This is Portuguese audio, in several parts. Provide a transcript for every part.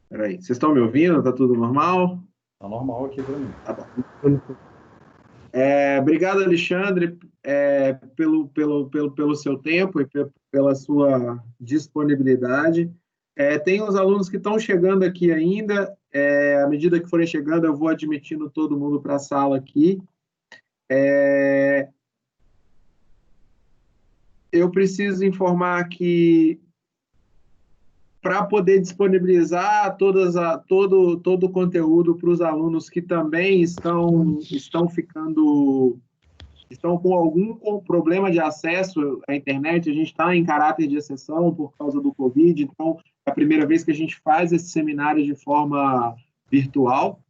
Peraí, vocês estão me ouvindo? Tá tudo normal? Tá normal aqui para mim. Tá bom. Obrigado, Alexandre, pelo seu tempo e pela sua disponibilidade. Tem os alunos que estão chegando aqui ainda. À medida que forem chegando, eu vou admitindo todo mundo para a sala aqui. Eu preciso informar que para poder disponibilizar todo o conteúdo para os alunos que também estão com algum problema de acesso à internet. A gente está em caráter de exceção por causa do Covid, então é a primeira vez que a gente faz esse seminário de forma virtual.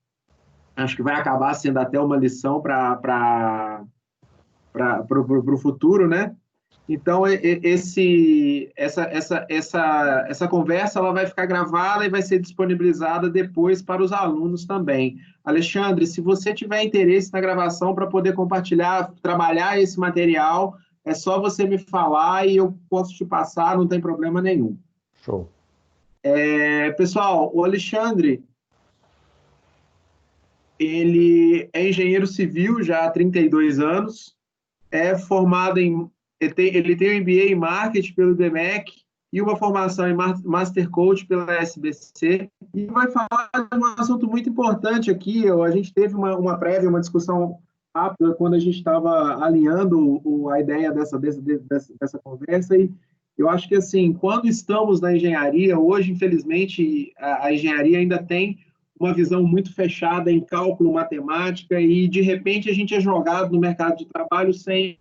Acho que vai acabar sendo até uma lição para o futuro, né? Então, essa conversa ela vai ficar gravada e vai ser disponibilizada depois para os alunos também. Alexandre, se você tiver interesse na gravação para poder compartilhar, trabalhar esse material, é só você me falar e eu posso te passar, não tem problema nenhum. Show. Pessoal, o Alexandre, ele é engenheiro civil já há 32 anos, é formado em. Ele tem um MBA em marketing pelo DMEC e uma formação em Master Coach pela SBC. E vai falar de um assunto muito importante aqui. A gente teve uma prévia, uma discussão rápida, quando a gente estava alinhando a ideia dessa conversa. E eu acho que, assim, quando estamos na engenharia, hoje, infelizmente, a engenharia ainda tem uma visão muito fechada em cálculo, matemática, e de repente a gente é jogado no mercado de trabalho sem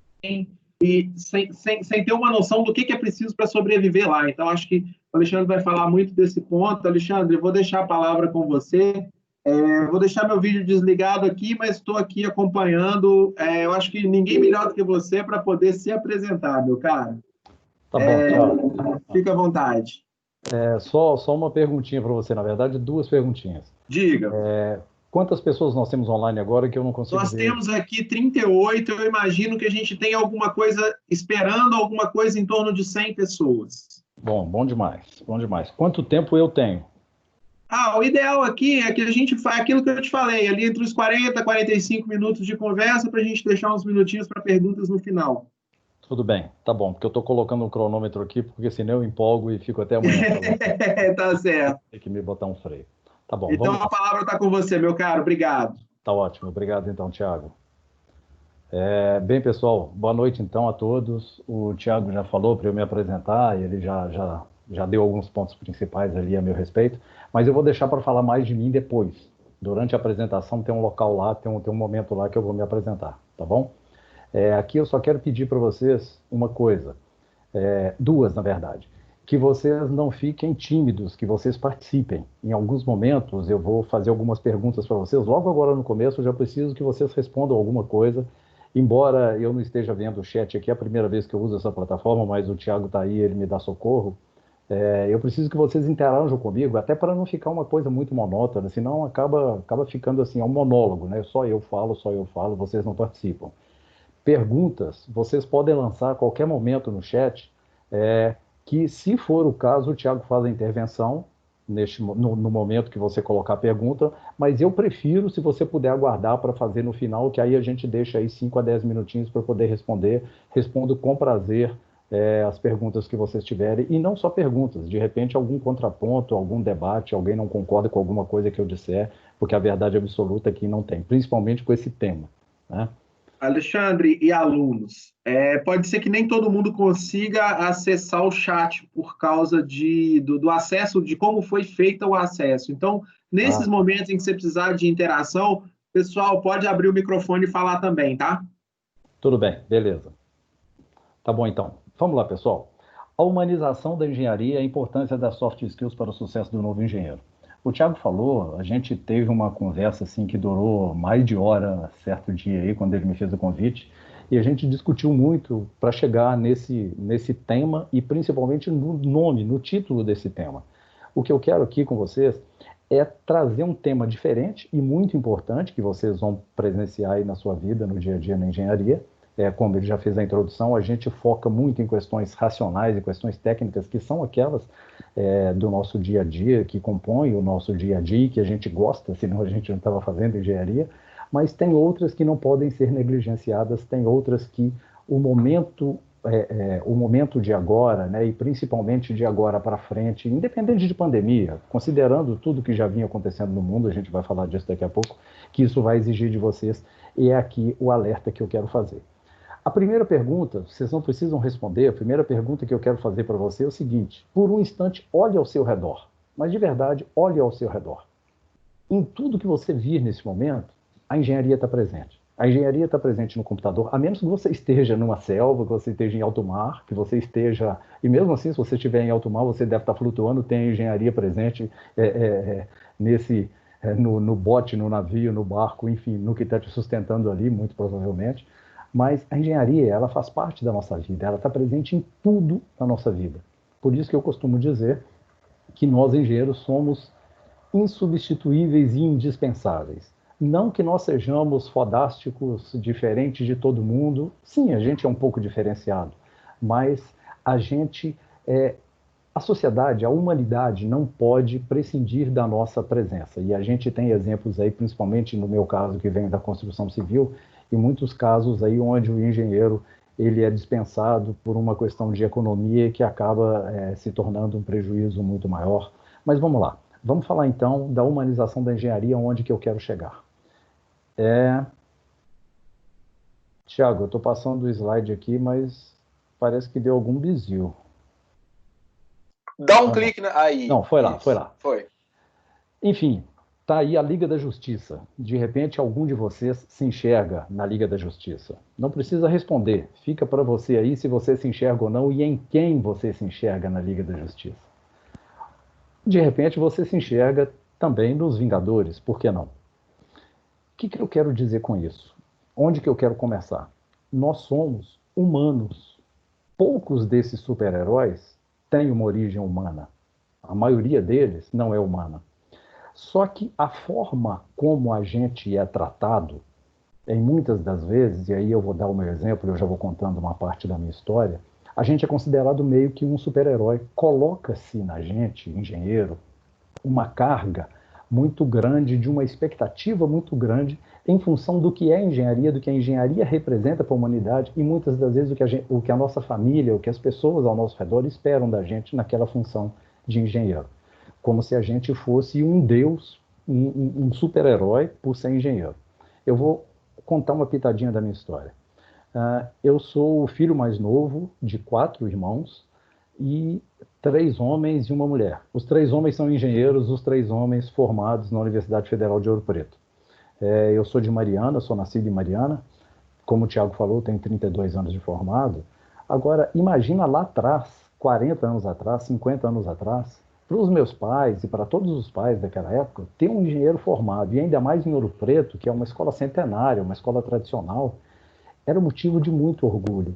ter uma noção do que é preciso para sobreviver lá. Então, acho que o Alexandre vai falar muito desse ponto. Alexandre, eu vou deixar a palavra com você. Vou deixar meu vídeo desligado aqui, mas estou aqui acompanhando. Eu acho que ninguém melhor do que você para poder se apresentar, meu cara. Tá bom, Thiago. Fica à vontade. Só uma perguntinha para você, na verdade, duas perguntinhas. Diga. Quantas pessoas nós temos online agora que eu não consigo Nós ver? temos aqui 38, eu imagino que a gente tem alguma coisa, esperando alguma coisa em torno de 100 pessoas. Bom demais, bom demais. Quanto tempo eu tenho? O ideal aqui é que a gente faz aquilo que eu te falei, ali entre os 40 e 45 minutos de conversa, para a gente deixar uns minutinhos para perguntas no final. Tudo bem, tá bom, porque eu estou colocando um cronômetro aqui, porque senão eu empolgo e fico até amanhã falando. Tá certo. Tem que me botar um freio. Tá bom, Então vamos a lá. palavra está com você, meu caro. Obrigado. Tá ótimo, obrigado então, Thiago. Bem, pessoal, boa noite então a todos. O Thiago já falou para eu me apresentar, ele já deu alguns pontos principais ali a meu respeito, mas eu vou deixar para falar mais de mim depois. Durante a apresentação tem um local lá, tem um momento lá que eu vou me apresentar, tá bom? Aqui eu só quero pedir para vocês uma coisa, duas na verdade, que vocês não fiquem tímidos, que vocês participem. Em alguns momentos eu vou fazer algumas perguntas para vocês, logo agora no começo eu já preciso que vocês respondam alguma coisa. Embora eu não esteja vendo o chat aqui, é a primeira vez que eu uso essa plataforma, mas o Thiago está aí, ele me dá socorro. Eu preciso que vocês interajam comigo, até para não ficar uma coisa muito monótona, senão acaba ficando assim, é um monólogo, né? Só eu falo, vocês não participam. Perguntas, vocês podem lançar a qualquer momento no chat, que se for o caso, o Thiago faz a intervenção no momento que você colocar a pergunta, mas eu prefiro se você puder aguardar para fazer no final, que aí a gente deixa aí 5 a 10 minutinhos para poder responder. Respondo com prazer as perguntas que vocês tiverem, e não só perguntas, de repente algum contraponto, algum debate, alguém não concorda com alguma coisa que eu disser, porque a verdade absoluta aqui não tem, principalmente com esse tema, né? Alexandre e alunos, pode ser que nem todo mundo consiga acessar o chat por causa do acesso, de como foi feito o acesso. Então, nesses Ah, momentos em que você precisar de interação, pessoal, pode abrir o microfone e falar também, tá? tudo bem, beleza. Tá bom, então. Vamos lá, pessoal. A humanização da engenharia e a importância das soft skills para o sucesso do novo engenheiro. O Thiago falou, a gente teve uma conversa assim que durou mais de hora, certo dia aí, quando ele me fez o convite, e a gente discutiu muito para chegar nesse tema e principalmente no nome, no título desse tema. O que eu quero aqui com vocês é trazer um tema diferente e muito importante que vocês vão presenciar aí na sua vida, no dia a dia na engenharia, como ele já fez a introdução, a gente foca muito em questões racionais e questões técnicas que são aquelas do nosso dia a dia, que compõem o nosso dia a dia, que a gente gosta, senão a gente não estava fazendo engenharia, mas tem outras que não podem ser negligenciadas, tem outras que o momento de agora, né, e principalmente de agora para frente, independente de pandemia, considerando tudo que já vinha acontecendo no mundo, a gente vai falar disso daqui a pouco, que isso vai exigir de vocês, e é aqui o alerta que eu quero fazer. A primeira pergunta, vocês não precisam responder, a primeira pergunta que eu quero fazer para você é o seguinte: por um instante, olhe ao seu redor, mas de verdade, olhe ao seu redor. Em tudo que você vir nesse momento, a engenharia está presente. A engenharia está presente no computador, a menos que você esteja numa selva, que você esteja em alto mar, que você esteja... E mesmo assim, se você estiver em alto mar, você deve estar flutuando, tem a engenharia presente no bote, no navio, no barco, enfim, no que está te sustentando ali, muito provavelmente. Mas a engenharia, ela faz parte da nossa vida, ela está presente em tudo na nossa vida. Por isso que eu costumo dizer que nós, engenheiros, somos insubstituíveis e indispensáveis. Não que nós sejamos fodásticos, diferentes de todo mundo. Sim, a gente é um pouco diferenciado, mas a sociedade, a humanidade não pode prescindir da nossa presença. E a gente tem exemplos aí, principalmente no meu caso, que vem da construção civil, e muitos casos aí onde o engenheiro ele é dispensado por uma questão de economia que acaba se tornando um prejuízo muito maior. Mas vamos lá. Vamos falar então da humanização da engenharia, onde que eu quero chegar. Tiago, eu estou passando o slide aqui, mas parece que deu algum desvio. Dá um clique aí. Não, foi lá. Foi. Enfim, tá aí a Liga da Justiça. De repente, algum de vocês se enxerga na Liga da Justiça. Não precisa responder. Fica para você aí se você se enxerga ou não e em quem você se enxerga na Liga da Justiça. De repente, você se enxerga também nos Vingadores. Por que não? O que eu quero dizer com isso? Onde que eu quero começar? Nós somos humanos. Poucos desses super-heróis têm uma origem humana. A maioria deles não é humana. Só que a forma como a gente é tratado, em muitas das vezes, e aí eu vou dar o meu exemplo, eu já vou contando uma parte da minha história, a gente é considerado meio que um super-herói. Coloca-se na gente, engenheiro, uma carga muito grande, de uma expectativa muito grande em função do que é engenharia, do que a engenharia representa para a humanidade e muitas das vezes o que a nossa família, o que as pessoas ao nosso redor esperam da gente naquela função de engenheiro. Como se a gente fosse um deus, um super-herói por ser engenheiro. Eu vou contar uma pitadinha da minha história. Eu sou o filho mais novo de 4 irmãos e 3 homens e uma mulher. Os 3 homens são engenheiros, os 3 homens formados na Universidade Federal de Ouro Preto. Eu sou de Mariana, sou nascido em Mariana. Como o Tiago falou, tenho 32 anos de formado. Agora, imagina lá atrás, 40 anos atrás, 50 anos atrás, para os meus pais e para todos os pais daquela época, ter um engenheiro formado, e ainda mais em Ouro Preto, que é uma escola centenária, uma escola tradicional, era motivo de muito orgulho.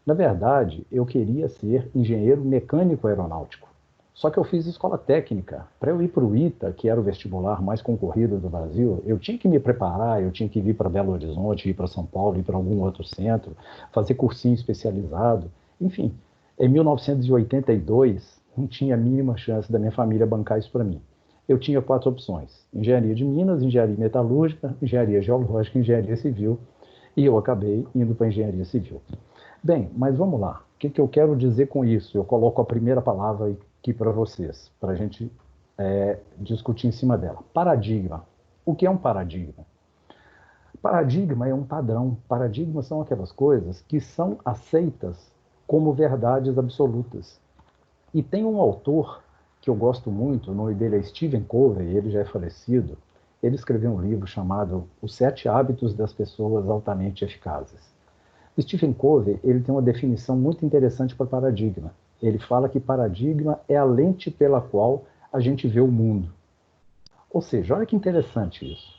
Na verdade, eu queria ser engenheiro mecânico aeronáutico. Só que eu fiz escola técnica. Para eu ir para o ITA, que era o vestibular mais concorrido do Brasil, eu tinha que me preparar, eu tinha que vir para Belo Horizonte, ir para São Paulo, ir para algum outro centro, fazer cursinho especializado. Enfim, em 1982, não tinha a mínima chance da minha família bancar isso para mim. Eu tinha 4 opções: engenharia de Minas, engenharia metalúrgica, engenharia geológica, engenharia civil, e eu acabei indo para engenharia civil. Bem, mas vamos lá. O que eu quero dizer com isso? Eu coloco a primeira palavra aqui para vocês, para a gente discutir em cima dela. Paradigma. O que é um paradigma? Paradigma é um padrão. Paradigmas são aquelas coisas que são aceitas como verdades absolutas. E tem um autor que eu gosto muito, o nome dele é Stephen Covey, ele já é falecido. Ele escreveu um livro chamado Os 7 Hábitos das Pessoas Altamente Eficazes. Stephen Covey, ele tem uma definição muito interessante para paradigma. Ele fala que paradigma é a lente pela qual a gente vê o mundo. Ou seja, olha que interessante isso.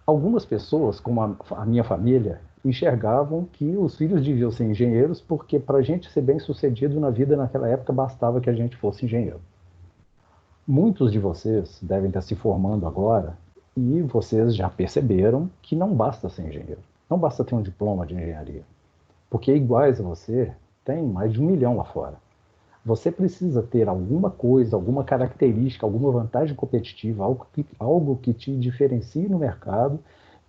Algumas pessoas, como a minha família, enxergavam que os filhos deviam ser engenheiros porque para a gente ser bem-sucedido na vida naquela época bastava que a gente fosse engenheiro. Muitos de vocês devem estar se formando agora e vocês já perceberam que não basta ser engenheiro. Não basta ter um diploma de engenharia. porque iguais a você tem mais de 1 milhão lá fora. Você precisa ter alguma coisa, alguma característica, alguma vantagem competitiva, algo que te diferencie no mercado,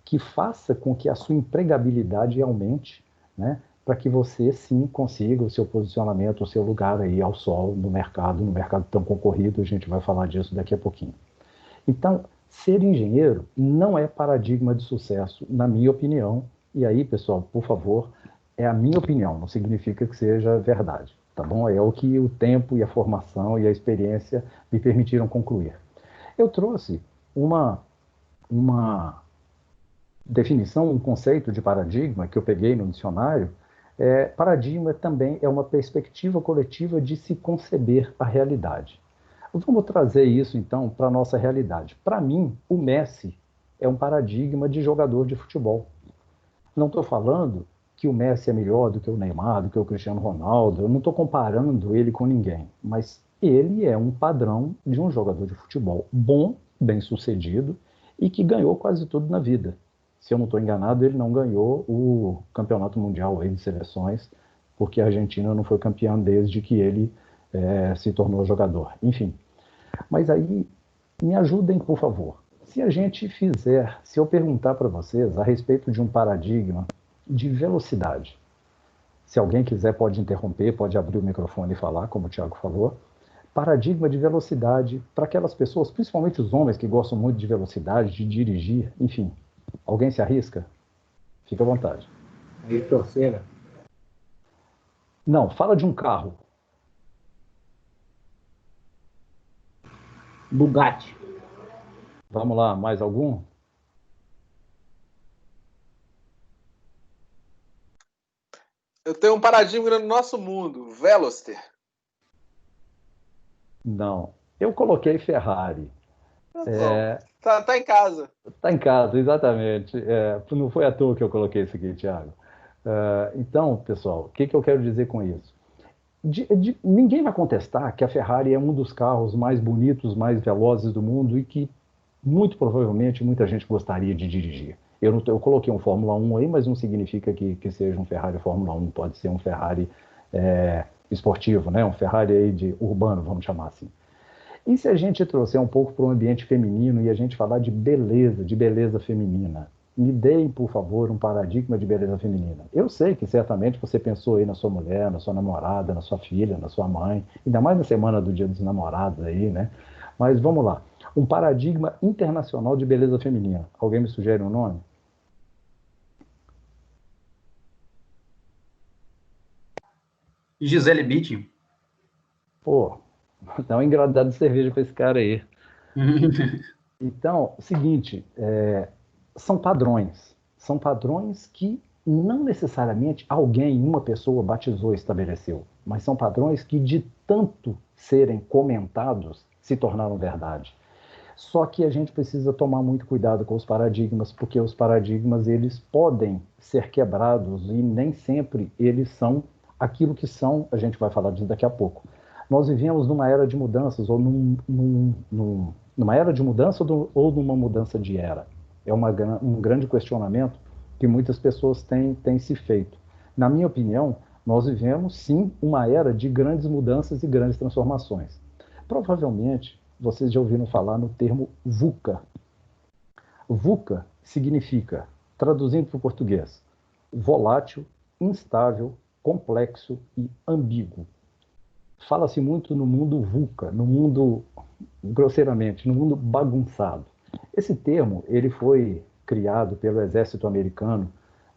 que faça com que a sua empregabilidade aumente, né? Para que você sim consiga o seu posicionamento, o seu lugar aí ao sol no mercado tão concorrido, a gente vai falar disso daqui a pouquinho. Então, ser engenheiro não é paradigma de sucesso, na minha opinião. E aí, pessoal, por favor, é a minha opinião, não significa que seja verdade, tá bom? É o que o tempo e a formação e a experiência me permitiram concluir. Eu trouxe uma definição, um conceito de paradigma que eu peguei no dicionário. Paradigma também é uma perspectiva coletiva de se conceber a realidade. Vamos trazer isso, então, para a nossa realidade. Para mim, o Messi é um paradigma de jogador de futebol. Não estou falando que o Messi é melhor do que o Neymar, do que o Cristiano Ronaldo, eu não estou comparando ele com ninguém, mas ele é um padrão de um jogador de futebol bom, bem-sucedido e que ganhou quase tudo na vida. Se eu não estou enganado, ele não ganhou o campeonato mundial aí de seleções, porque a Argentina não foi campeã desde que ele se tornou jogador. Enfim, mas aí, me ajudem, por favor. Se eu perguntar para vocês a respeito de um paradigma de velocidade, se alguém quiser pode interromper, pode abrir o microfone e falar, como o Thiago falou, paradigma de velocidade para aquelas pessoas, principalmente os homens que gostam muito de velocidade, de dirigir, enfim. Alguém se arrisca? Fica à vontade. Ayrton Senna. Não, fala de um carro. Bugatti. Vamos lá, mais algum? Eu tenho um paradigma no nosso mundo, Veloster. Não. Eu coloquei Ferrari. Tá em casa. Tá em casa, exatamente. Não foi à toa que eu coloquei isso aqui, Thiago. Então, pessoal, o que eu quero dizer com isso? Ninguém vai contestar que a Ferrari é um dos carros mais bonitos, mais velozes do mundo e que, muito provavelmente, muita gente gostaria de dirigir. Eu coloquei um Fórmula 1 aí, mas não significa que seja um Ferrari Fórmula 1. Pode ser um Ferrari esportivo, né? Um Ferrari aí de urbano, vamos chamar assim. E se a gente trouxer um pouco para o ambiente feminino e a gente falar de beleza feminina? Me deem, por favor, um paradigma de beleza feminina. Eu sei que certamente você pensou aí na sua mulher, na sua namorada, na sua filha, na sua mãe, ainda mais na semana do Dia dos Namorados aí, né? Mas vamos lá. Um paradigma internacional de beleza feminina. Alguém me sugere um nome? Gisele Bündchen. Pô, dá um engradado de cerveja para esse cara aí. Então, seguinte, são padrões que não necessariamente alguém, uma pessoa batizou e estabeleceu, mas são padrões que de tanto serem comentados se tornaram verdade. Só que a gente precisa tomar muito cuidado com os paradigmas, porque os paradigmas eles podem ser quebrados e nem sempre eles são aquilo que são, a gente vai falar disso daqui a pouco. Nós vivemos numa era de mudanças, ou numa era de mudança ou numa mudança de era. É um grande questionamento que muitas pessoas têm se feito. Na minha opinião, nós vivemos, sim, uma era de grandes mudanças e grandes transformações. Provavelmente, vocês já ouviram falar no termo VUCA. VUCA significa, traduzindo para o português, volátil, instável, complexo e ambíguo. Fala-se muito no mundo VUCA, no mundo, grosseiramente, no mundo bagunçado. Esse termo ele foi criado pelo exército americano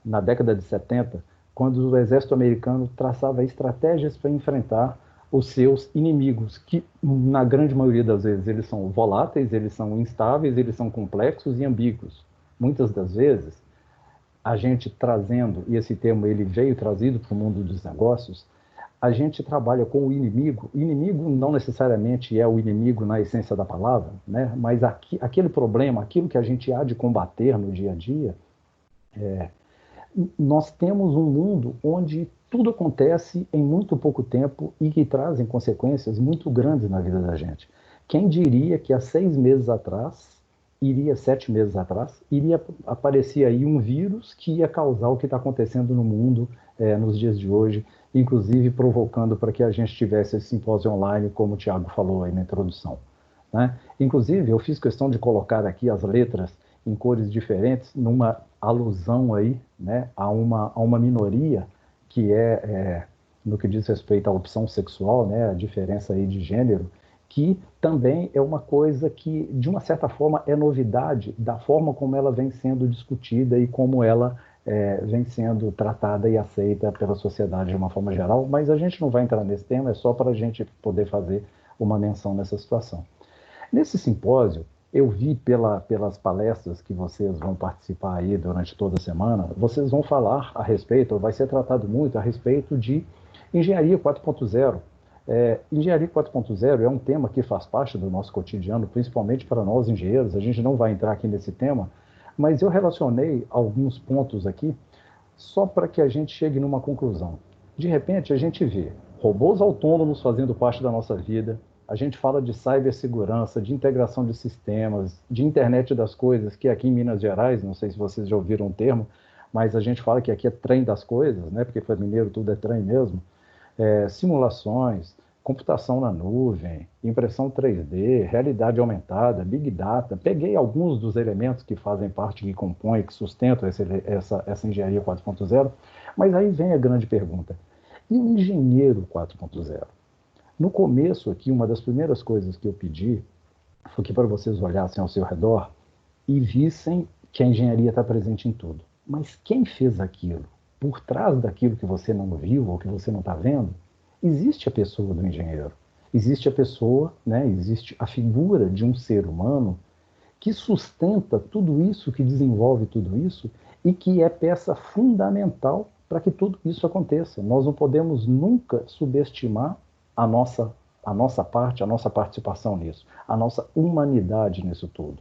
na década de 70, quando o exército americano traçava estratégias para enfrentar os seus inimigos, que na grande maioria das vezes eles são voláteis, eles são instáveis, eles são complexos e ambíguos. Muitas das vezes, a gente trazendo, e esse termo ele veio trazido para o mundo dos negócios, a gente trabalha com o inimigo. O inimigo não necessariamente é o inimigo na essência da palavra, né? Mas aquele problema, aquilo que a gente há de combater no dia a dia, nós temos um mundo onde tudo acontece em muito pouco tempo e que trazem consequências muito grandes na vida da gente. Quem diria que há 6 meses atrás, 7 meses atrás, iria aparecer aí um vírus que ia causar o que está acontecendo no mundo nos dias de hoje, inclusive provocando para que a gente tivesse esse simpósio online, como o Thiago falou aí na introdução, né? Inclusive, eu fiz questão de colocar aqui as letras em cores diferentes, numa alusão aí, né, a uma minoria que no que diz respeito à opção sexual, né, a diferença aí de gênero, que também é uma coisa que, de uma certa forma, é novidade da forma como ela vem sendo discutida e como ela vem sendo tratada e aceita pela sociedade de uma forma geral, mas a gente não vai entrar nesse tema, é só para a gente poder fazer uma menção nessa situação. Nesse simpósio, eu vi pelas palestras que vocês vão participar aí durante toda a semana, vocês vão falar a respeito, ou vai ser tratado muito a respeito de engenharia 4.0. Engenharia 4.0 é um tema que faz parte do nosso cotidiano, principalmente para nós engenheiros. A gente não vai entrar aqui nesse tema, mas eu relacionei alguns pontos aqui só para que a gente chegue numa conclusão. De repente, a gente vê robôs autônomos fazendo parte da nossa vida, a gente fala de cibersegurança, de integração de sistemas, de internet das coisas, que aqui em Minas Gerais, não sei se vocês já ouviram o termo, mas a gente fala que aqui é trem das coisas, né? Porque para mineiro tudo é trem mesmo. Simulações, computação na nuvem, impressão 3D, realidade aumentada, Big Data. Peguei alguns dos elementos que fazem parte, que compõem, que sustentam essa engenharia 4.0, mas aí vem a grande pergunta. E o engenheiro 4.0? No começo aqui, uma das primeiras coisas que eu pedi foi que para vocês olhassem ao seu redor e vissem que a engenharia está presente em tudo. Mas quem fez aquilo? Por trás daquilo que você não viu ou que você não está vendo, existe a pessoa do engenheiro. Existe a pessoa, né, existe a figura de um ser humano que sustenta tudo isso, que desenvolve tudo isso e que é peça fundamental para que tudo isso aconteça. Nós não podemos nunca subestimar a nossa parte, a nossa participação nisso, a nossa humanidade nisso tudo.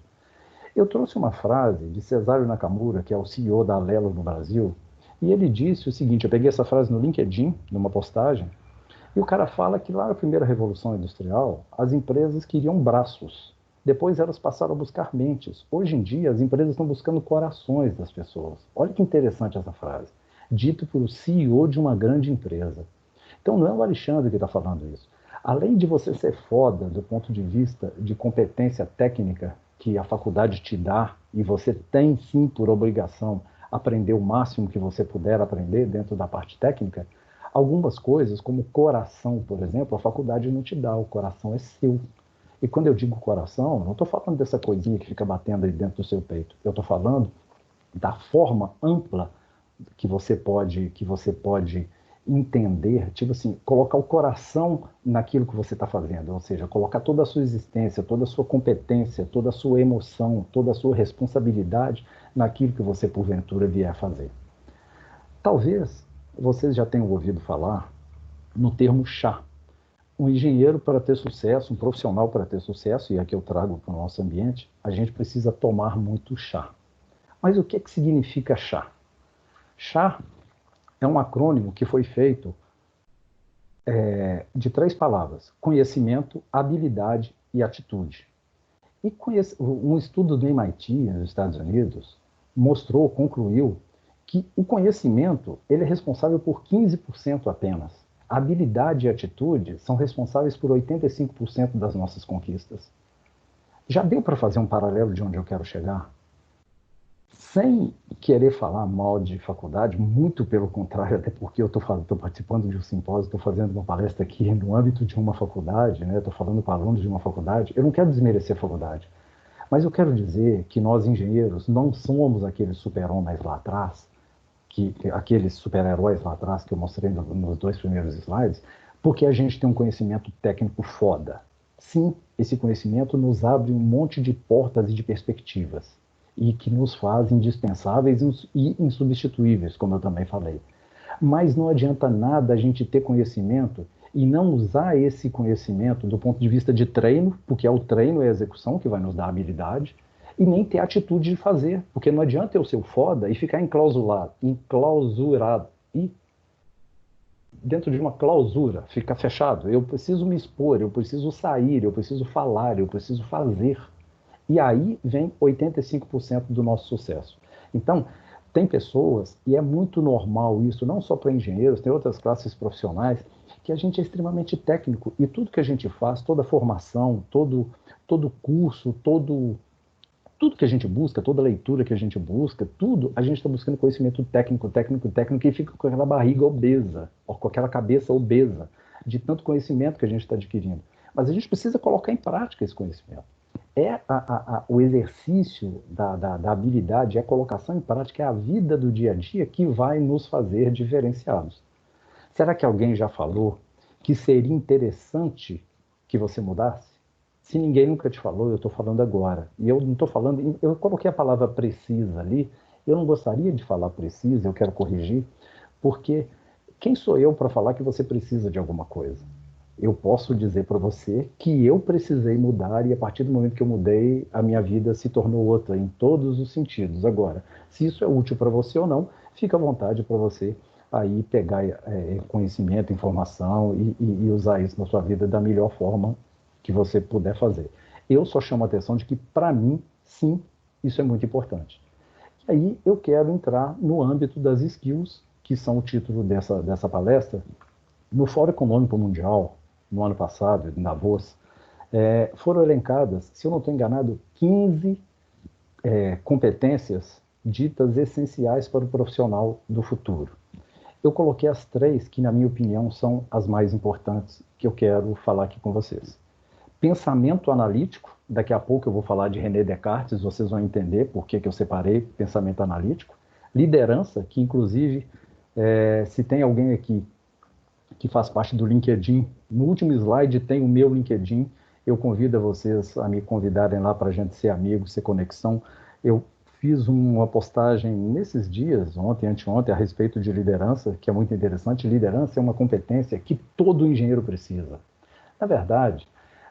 Eu trouxe uma frase de Cesário Nakamura, que é o CEO da Alelo no Brasil, e ele disse o seguinte, eu peguei essa frase no LinkedIn, numa postagem, e o cara fala que lá na primeira Revolução Industrial, as empresas queriam braços, depois elas passaram a buscar mentes. Hoje em dia, as empresas estão buscando corações das pessoas. Olha que interessante essa frase, dito por o CEO de uma grande empresa. Então não é o Alexandre que está falando isso. Além de você ser foda do ponto de vista de competência técnica que a faculdade te dá, e você tem sim por obrigação aprender o máximo que você puder aprender dentro da parte técnica, algumas coisas, como coração, por exemplo, a faculdade não te dá, o coração é seu. E quando eu digo coração, não estou falando dessa coisinha que fica batendo aí dentro do seu peito, eu estou falando da forma ampla que você pode entender, tipo assim, colocar o coração naquilo que você está fazendo, ou seja, colocar toda a sua existência, toda a sua competência, toda a sua emoção, toda a sua responsabilidade naquilo que você porventura vier a fazer. Talvez vocês já tenham ouvido falar no termo chá. Um engenheiro para ter sucesso, um profissional para ter sucesso, e aqui eu trago para o nosso ambiente, a gente precisa tomar muito chá. Mas o que significa chá? Chá é um acrônimo que foi feito de 3 palavras: conhecimento, habilidade e atitude. E um estudo do MIT, nos Estados Unidos, concluiu que o conhecimento ele é responsável por 15% apenas. A habilidade e a atitude são responsáveis por 85% das nossas conquistas. Já deu para fazer um paralelo de onde eu quero chegar? Sem querer falar mal de faculdade, muito pelo contrário, até porque eu estou participando de um simpósio, estou fazendo uma palestra aqui no âmbito de uma faculdade, né? Estou falando com alunos de uma faculdade. Eu não quero desmerecer a faculdade, mas eu quero dizer que nós, engenheiros, não somos aqueles super-homens lá atrás, aqueles super-heróis lá atrás que eu mostrei nos 2 primeiros slides, porque a gente tem um conhecimento técnico foda. Sim, esse conhecimento nos abre um monte de portas e de perspectivas, e que nos faz indispensáveis e insubstituíveis, como eu também falei. Mas não adianta nada a gente ter conhecimento e não usar esse conhecimento do ponto de vista de treino, porque é o treino e a execução que vai nos dar habilidade, e nem ter atitude de fazer, porque não adianta eu ser o foda e ficar enclausurado, e dentro de uma clausura, ficar fechado. Eu preciso me expor, eu preciso sair, eu preciso falar, eu preciso fazer. E aí vem 85% do nosso sucesso. Então, Tem pessoas, e é muito normal isso, não só para engenheiros, tem outras classes profissionais, que a gente é extremamente técnico e tudo que a gente faz, toda formação, todo curso, tudo que a gente busca, toda leitura que a gente busca, tudo, a gente está buscando conhecimento técnico, técnico, técnico, e fica com aquela barriga obesa, ou com aquela cabeça obesa, de tanto conhecimento que a gente está adquirindo. Mas a gente precisa colocar em prática esse conhecimento. O exercício da habilidade, a colocação em prática, é a vida do dia a dia que vai nos fazer diferenciados. Será que alguém já falou que seria interessante que você mudasse? Se ninguém nunca te falou, eu estou falando agora. E eu não estou falando... Eu coloquei a palavra precisa ali. Eu não gostaria de falar precisa, eu quero corrigir, porque quem sou eu para falar que você precisa de alguma coisa? Eu posso dizer para você que eu precisei mudar e a partir do momento que eu mudei, a minha vida se tornou outra em todos os sentidos. Agora, se isso é útil para você ou não, fica à vontade para você aí pegar conhecimento, informação e usar isso na sua vida da melhor forma que você puder fazer. Eu só chamo a atenção de que, para mim, sim, isso é muito importante. E aí eu quero entrar no âmbito das skills, que são o título dessa palestra. No Fórum Econômico Mundial, no ano passado, em Davos, foram elencadas, se eu não estou enganado, 15 competências ditas essenciais para o profissional do futuro. Eu coloquei as 3 que, na minha opinião, são as mais importantes que eu quero falar aqui com vocês. Pensamento analítico, daqui a pouco eu vou falar de René Descartes, vocês vão entender por que eu separei pensamento analítico. Liderança, que inclusive, se tem alguém aqui que faz parte do LinkedIn, no último slide tem o meu LinkedIn, eu convido a vocês a me convidarem lá para a gente ser amigo, ser conexão. Eu fiz uma postagem nesses dias, ontem, anteontem, a respeito de liderança, que é muito interessante. Liderança é uma competência que todo engenheiro precisa. Na verdade,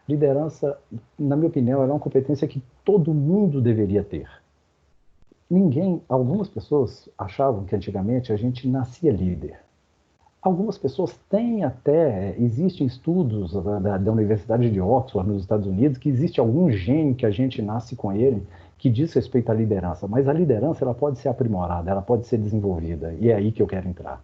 liderança, na minha opinião, é uma competência que todo mundo deveria ter. Algumas pessoas achavam que antigamente a gente nascia líder. Algumas pessoas têm até, existem estudos da Universidade de Oxford, nos Estados Unidos, que existe algum gene que a gente nasce com ele, que diz respeito à liderança. Mas a liderança ela pode ser aprimorada, ela pode ser desenvolvida, e é aí que eu quero entrar.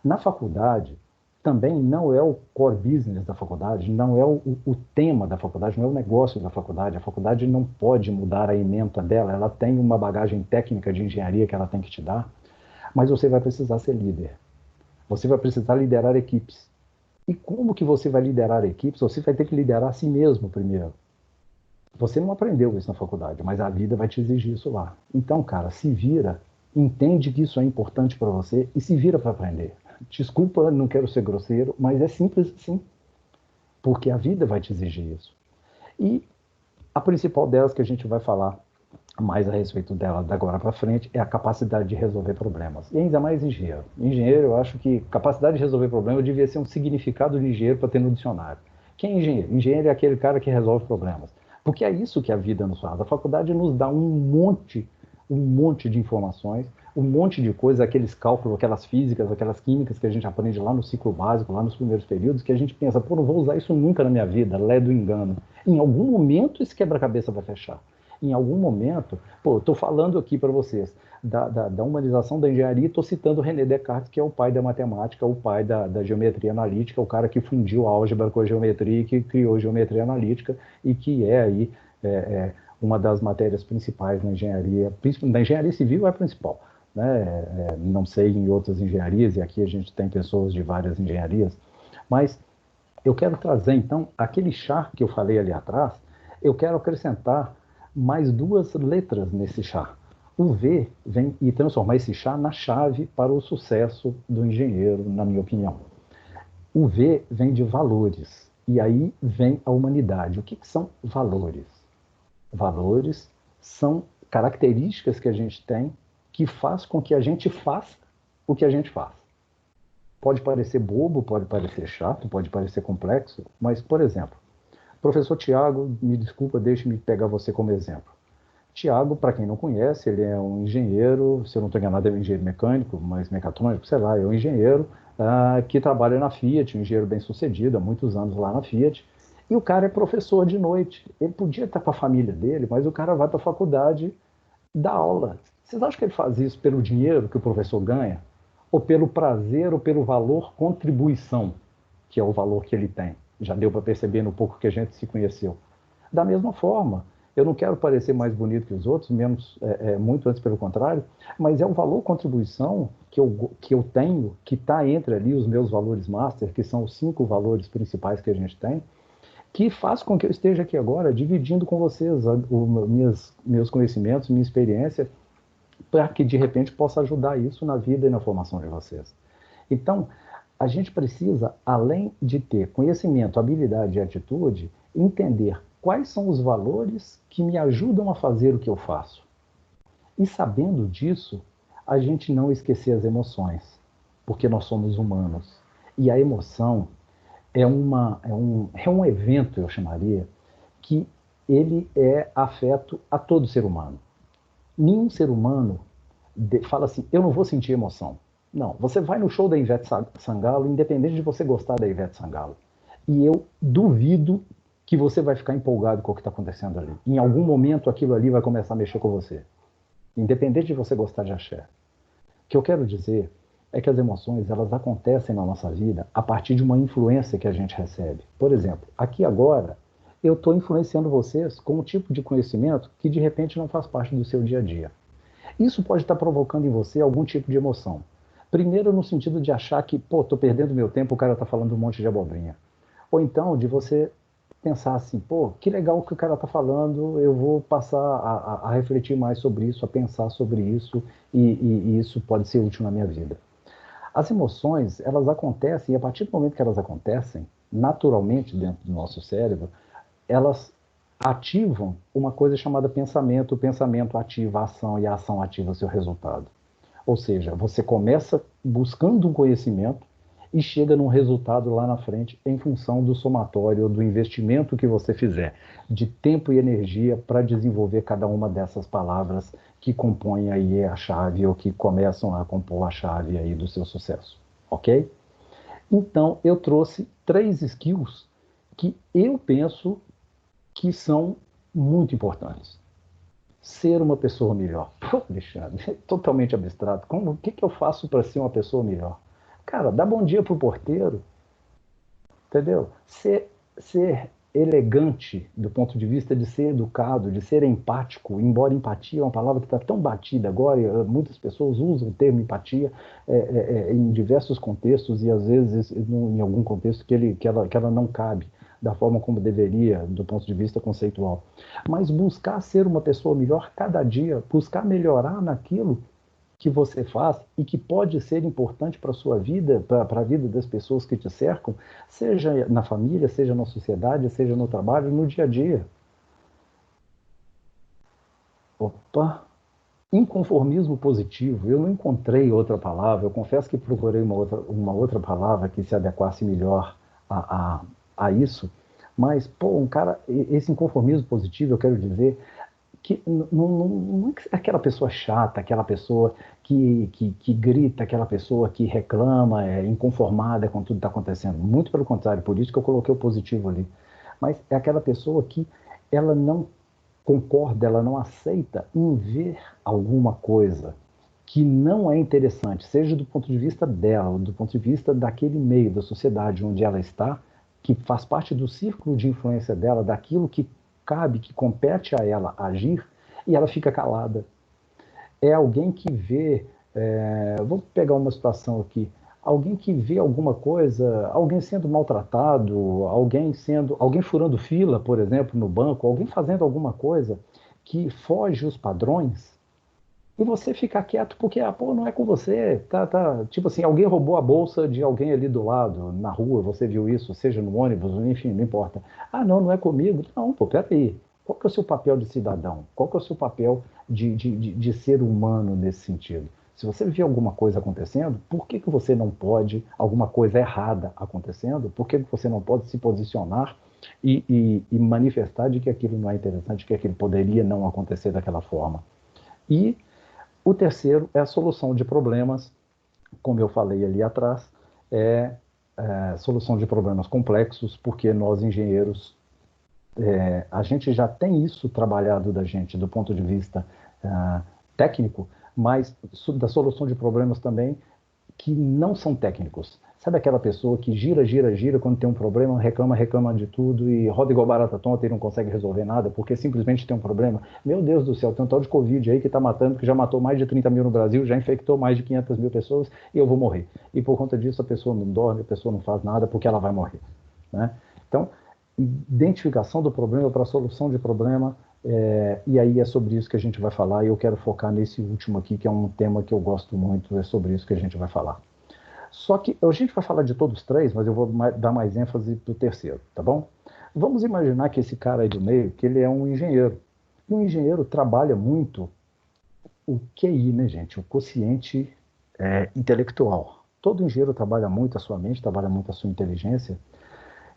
Na faculdade, também não é o core business da faculdade, não é o tema da faculdade, não é o negócio da faculdade. A faculdade não pode mudar a ementa dela, ela tem uma bagagem técnica de engenharia que ela tem que te dar, mas você vai precisar ser líder. Você vai precisar liderar equipes. E como que você vai liderar equipes? Você vai ter que liderar a si mesmo primeiro. Você não aprendeu isso na faculdade, mas a vida vai te exigir isso lá. Então, cara, se vira, entende que isso é importante para você e se vira para aprender. Desculpa, não quero ser grosseiro, mas é simples assim. Porque a vida vai te exigir isso. E a principal delas que a gente vai falar mais a respeito dela da agora para frente é a capacidade de resolver problemas. E ainda mais engenheiro. Engenheiro, eu acho que capacidade de resolver problemas devia ser um significado de engenheiro para ter no dicionário. Quem é engenheiro? Engenheiro é aquele cara que resolve problemas. Porque é isso que a vida nos faz. A faculdade nos dá um monte de informações, um monte de coisas, aqueles cálculos, aquelas físicas, aquelas químicas que a gente aprende lá no ciclo básico, lá nos primeiros períodos, que a gente pensa, pô, não vou usar isso nunca na minha vida, lé do engano. Em algum momento esse quebra-cabeça vai fechar. Em algum momento, pô, estou falando aqui para vocês da humanização da engenharia, estou citando René Descartes, que é o pai da matemática, o pai da geometria analítica, o cara que fundiu a álgebra com a geometria, que criou a geometria analítica e que é aí uma das matérias principais na engenharia. Na engenharia civil é a principal, né? Não sei em outras engenharias, e aqui a gente tem pessoas de várias engenharias, mas eu quero trazer, então, aquele char que eu falei ali atrás, eu quero acrescentar mais 2 letras nesse char. O V vem e transformar esse char na chave para o sucesso do engenheiro, na minha opinião. O V vem de valores, e aí vem a humanidade. O que são valores? Valores são características que a gente tem que faz com que a gente faça o que a gente faz. Pode parecer bobo, pode parecer chato, pode parecer complexo, mas, por exemplo, professor Tiago, me desculpa, deixe-me pegar você como exemplo. Tiago, para quem não conhece, ele é um engenheiro, se eu não estou enganado, é um engenheiro mecânico, mas mecatrônico, sei lá, é um engenheiro que trabalha na Fiat, um engenheiro bem sucedido, há muitos anos lá na Fiat, e o cara é professor de noite. Ele podia estar com a família dele, mas o cara vai para a faculdade dar aula. Vocês acham que ele faz isso pelo dinheiro que o professor ganha? Ou pelo prazer, ou pelo valor contribuição, que é o valor que ele tem? Já deu para perceber no pouco que a gente se conheceu. Da mesma forma, eu não quero parecer mais bonito que os outros, menos, muito antes pelo contrário, mas é o valor contribuição que eu tenho, que está entre ali os meus valores master, que são os 5 valores principais que a gente tem, que faz com que eu esteja aqui agora dividindo com vocês meus conhecimentos, minha experiência, para que de repente possa ajudar isso na vida e na formação de vocês. Então, a gente precisa, além de ter conhecimento, habilidade e atitude, entender quais são os valores que me ajudam a fazer o que eu faço. E sabendo disso, a gente não esquecer as emoções, porque nós somos humanos. E a emoção é um evento, eu chamaria, que ele é afeto a todo ser humano. Nenhum ser humano fala assim, eu não vou sentir emoção. Não, você vai no show da Ivete Sangalo, independente de você gostar da Ivete Sangalo. E eu duvido que você vai ficar empolgado com o que está acontecendo ali. Em algum momento aquilo ali vai começar a mexer com você. Independente de você gostar de axé. O que eu quero dizer é que as emoções, elas acontecem na nossa vida a partir de uma influência que a gente recebe. Por exemplo, aqui agora, eu estou influenciando vocês com um tipo de conhecimento que de repente não faz parte do seu dia a dia. Isso pode estar provocando em você algum tipo de emoção. Primeiro, no sentido de achar que, estou perdendo meu tempo, o cara está falando um monte de abobrinha. Ou então, de você pensar assim, que legal o que o cara está falando, eu vou passar a refletir mais sobre isso, a pensar sobre isso, e isso pode ser útil na minha vida. As emoções, elas acontecem, e a partir do momento que elas acontecem, naturalmente dentro do nosso cérebro, elas ativam uma coisa chamada pensamento, o pensamento ativa a ação e a ação ativa o seu resultado. Ou seja, você começa buscando um conhecimento e chega num resultado lá na frente em função do somatório, do investimento que você fizer, de tempo e energia para desenvolver cada uma dessas palavras que compõem aí a chave ou que começam a compor a chave aí do seu sucesso, ok? Então, eu trouxe 3 skills que eu penso que são muito importantes. Ser uma pessoa melhor. Alexandre, é totalmente abstrato. O que eu faço para ser uma pessoa melhor? Cara, dá bom dia pro porteiro, entendeu? Ser elegante do ponto de vista de ser educado, de ser empático, embora empatia é uma palavra que está tão batida agora, e muitas pessoas usam o termo empatia em diversos contextos e às vezes em algum contexto que ela não cabe da forma como deveria, do ponto de vista conceitual. Mas buscar ser uma pessoa melhor cada dia, buscar melhorar naquilo que você faz e que pode ser importante para a sua vida, para a vida das pessoas que te cercam, seja na família, seja na sociedade, seja no trabalho, no dia a dia. Opa! Inconformismo positivo. Eu não encontrei outra palavra, eu confesso que procurei uma outra palavra que se adequasse melhor a isso, mas, esse inconformismo positivo, eu quero dizer que não é aquela pessoa chata, aquela pessoa que grita, aquela pessoa que reclama, é inconformada com tudo que está acontecendo. Muito pelo contrário, por isso que eu coloquei o positivo ali. Mas é aquela pessoa que ela não concorda, ela não aceita em ver alguma coisa que não é interessante, seja do ponto de vista dela, ou do ponto de vista daquele meio, da sociedade onde ela está, que faz parte do círculo de influência dela, daquilo que cabe, que compete a ela agir, e ela fica calada. É alguém que vê, vou pegar uma situação aqui, alguém que vê alguma coisa, alguém sendo maltratado, alguém furando fila, por exemplo, no banco, alguém fazendo alguma coisa que foge os padrões, e você fica quieto porque, não é com você, tipo assim, alguém roubou a bolsa de alguém ali do lado, na rua, você viu isso, seja no ônibus, enfim, não importa. Não é comigo. Não, peraí, qual que é o seu papel de cidadão? Qual que é o seu papel de ser humano nesse sentido? Se você vê alguma coisa acontecendo, por que você não pode, alguma coisa errada acontecendo, por que você não pode se posicionar e manifestar de que aquilo não é interessante, que aquilo poderia não acontecer daquela forma? E o terceiro é a solução de problemas, como eu falei ali atrás, solução de problemas complexos, porque nós engenheiros, a gente já tem isso trabalhado da gente do ponto de vista técnico, mas da solução de problemas também que não são técnicos. Sabe aquela pessoa que gira, gira, gira quando tem um problema, reclama de tudo e roda igual barata tonta e não consegue resolver nada porque simplesmente tem um problema? Meu Deus do céu, tem um tal de Covid aí que está matando, que já matou mais de 30 mil no Brasil, já infectou mais de 500 mil pessoas e eu vou morrer. E por conta disso a pessoa não dorme, a pessoa não faz nada porque ela vai morrer, né? Então, identificação do problema para solução de problema, e aí é sobre isso que a gente vai falar e eu quero focar nesse último aqui, que é um tema que eu gosto muito, é sobre isso que a gente vai falar. Só que a gente vai falar de todos os três, mas eu vou dar mais ênfase para o terceiro, tá bom? Vamos imaginar que esse cara aí do meio, que ele é um engenheiro. E um engenheiro trabalha muito o QI, né, gente? O quociente intelectual. Todo engenheiro trabalha muito a sua mente, trabalha muito a sua inteligência.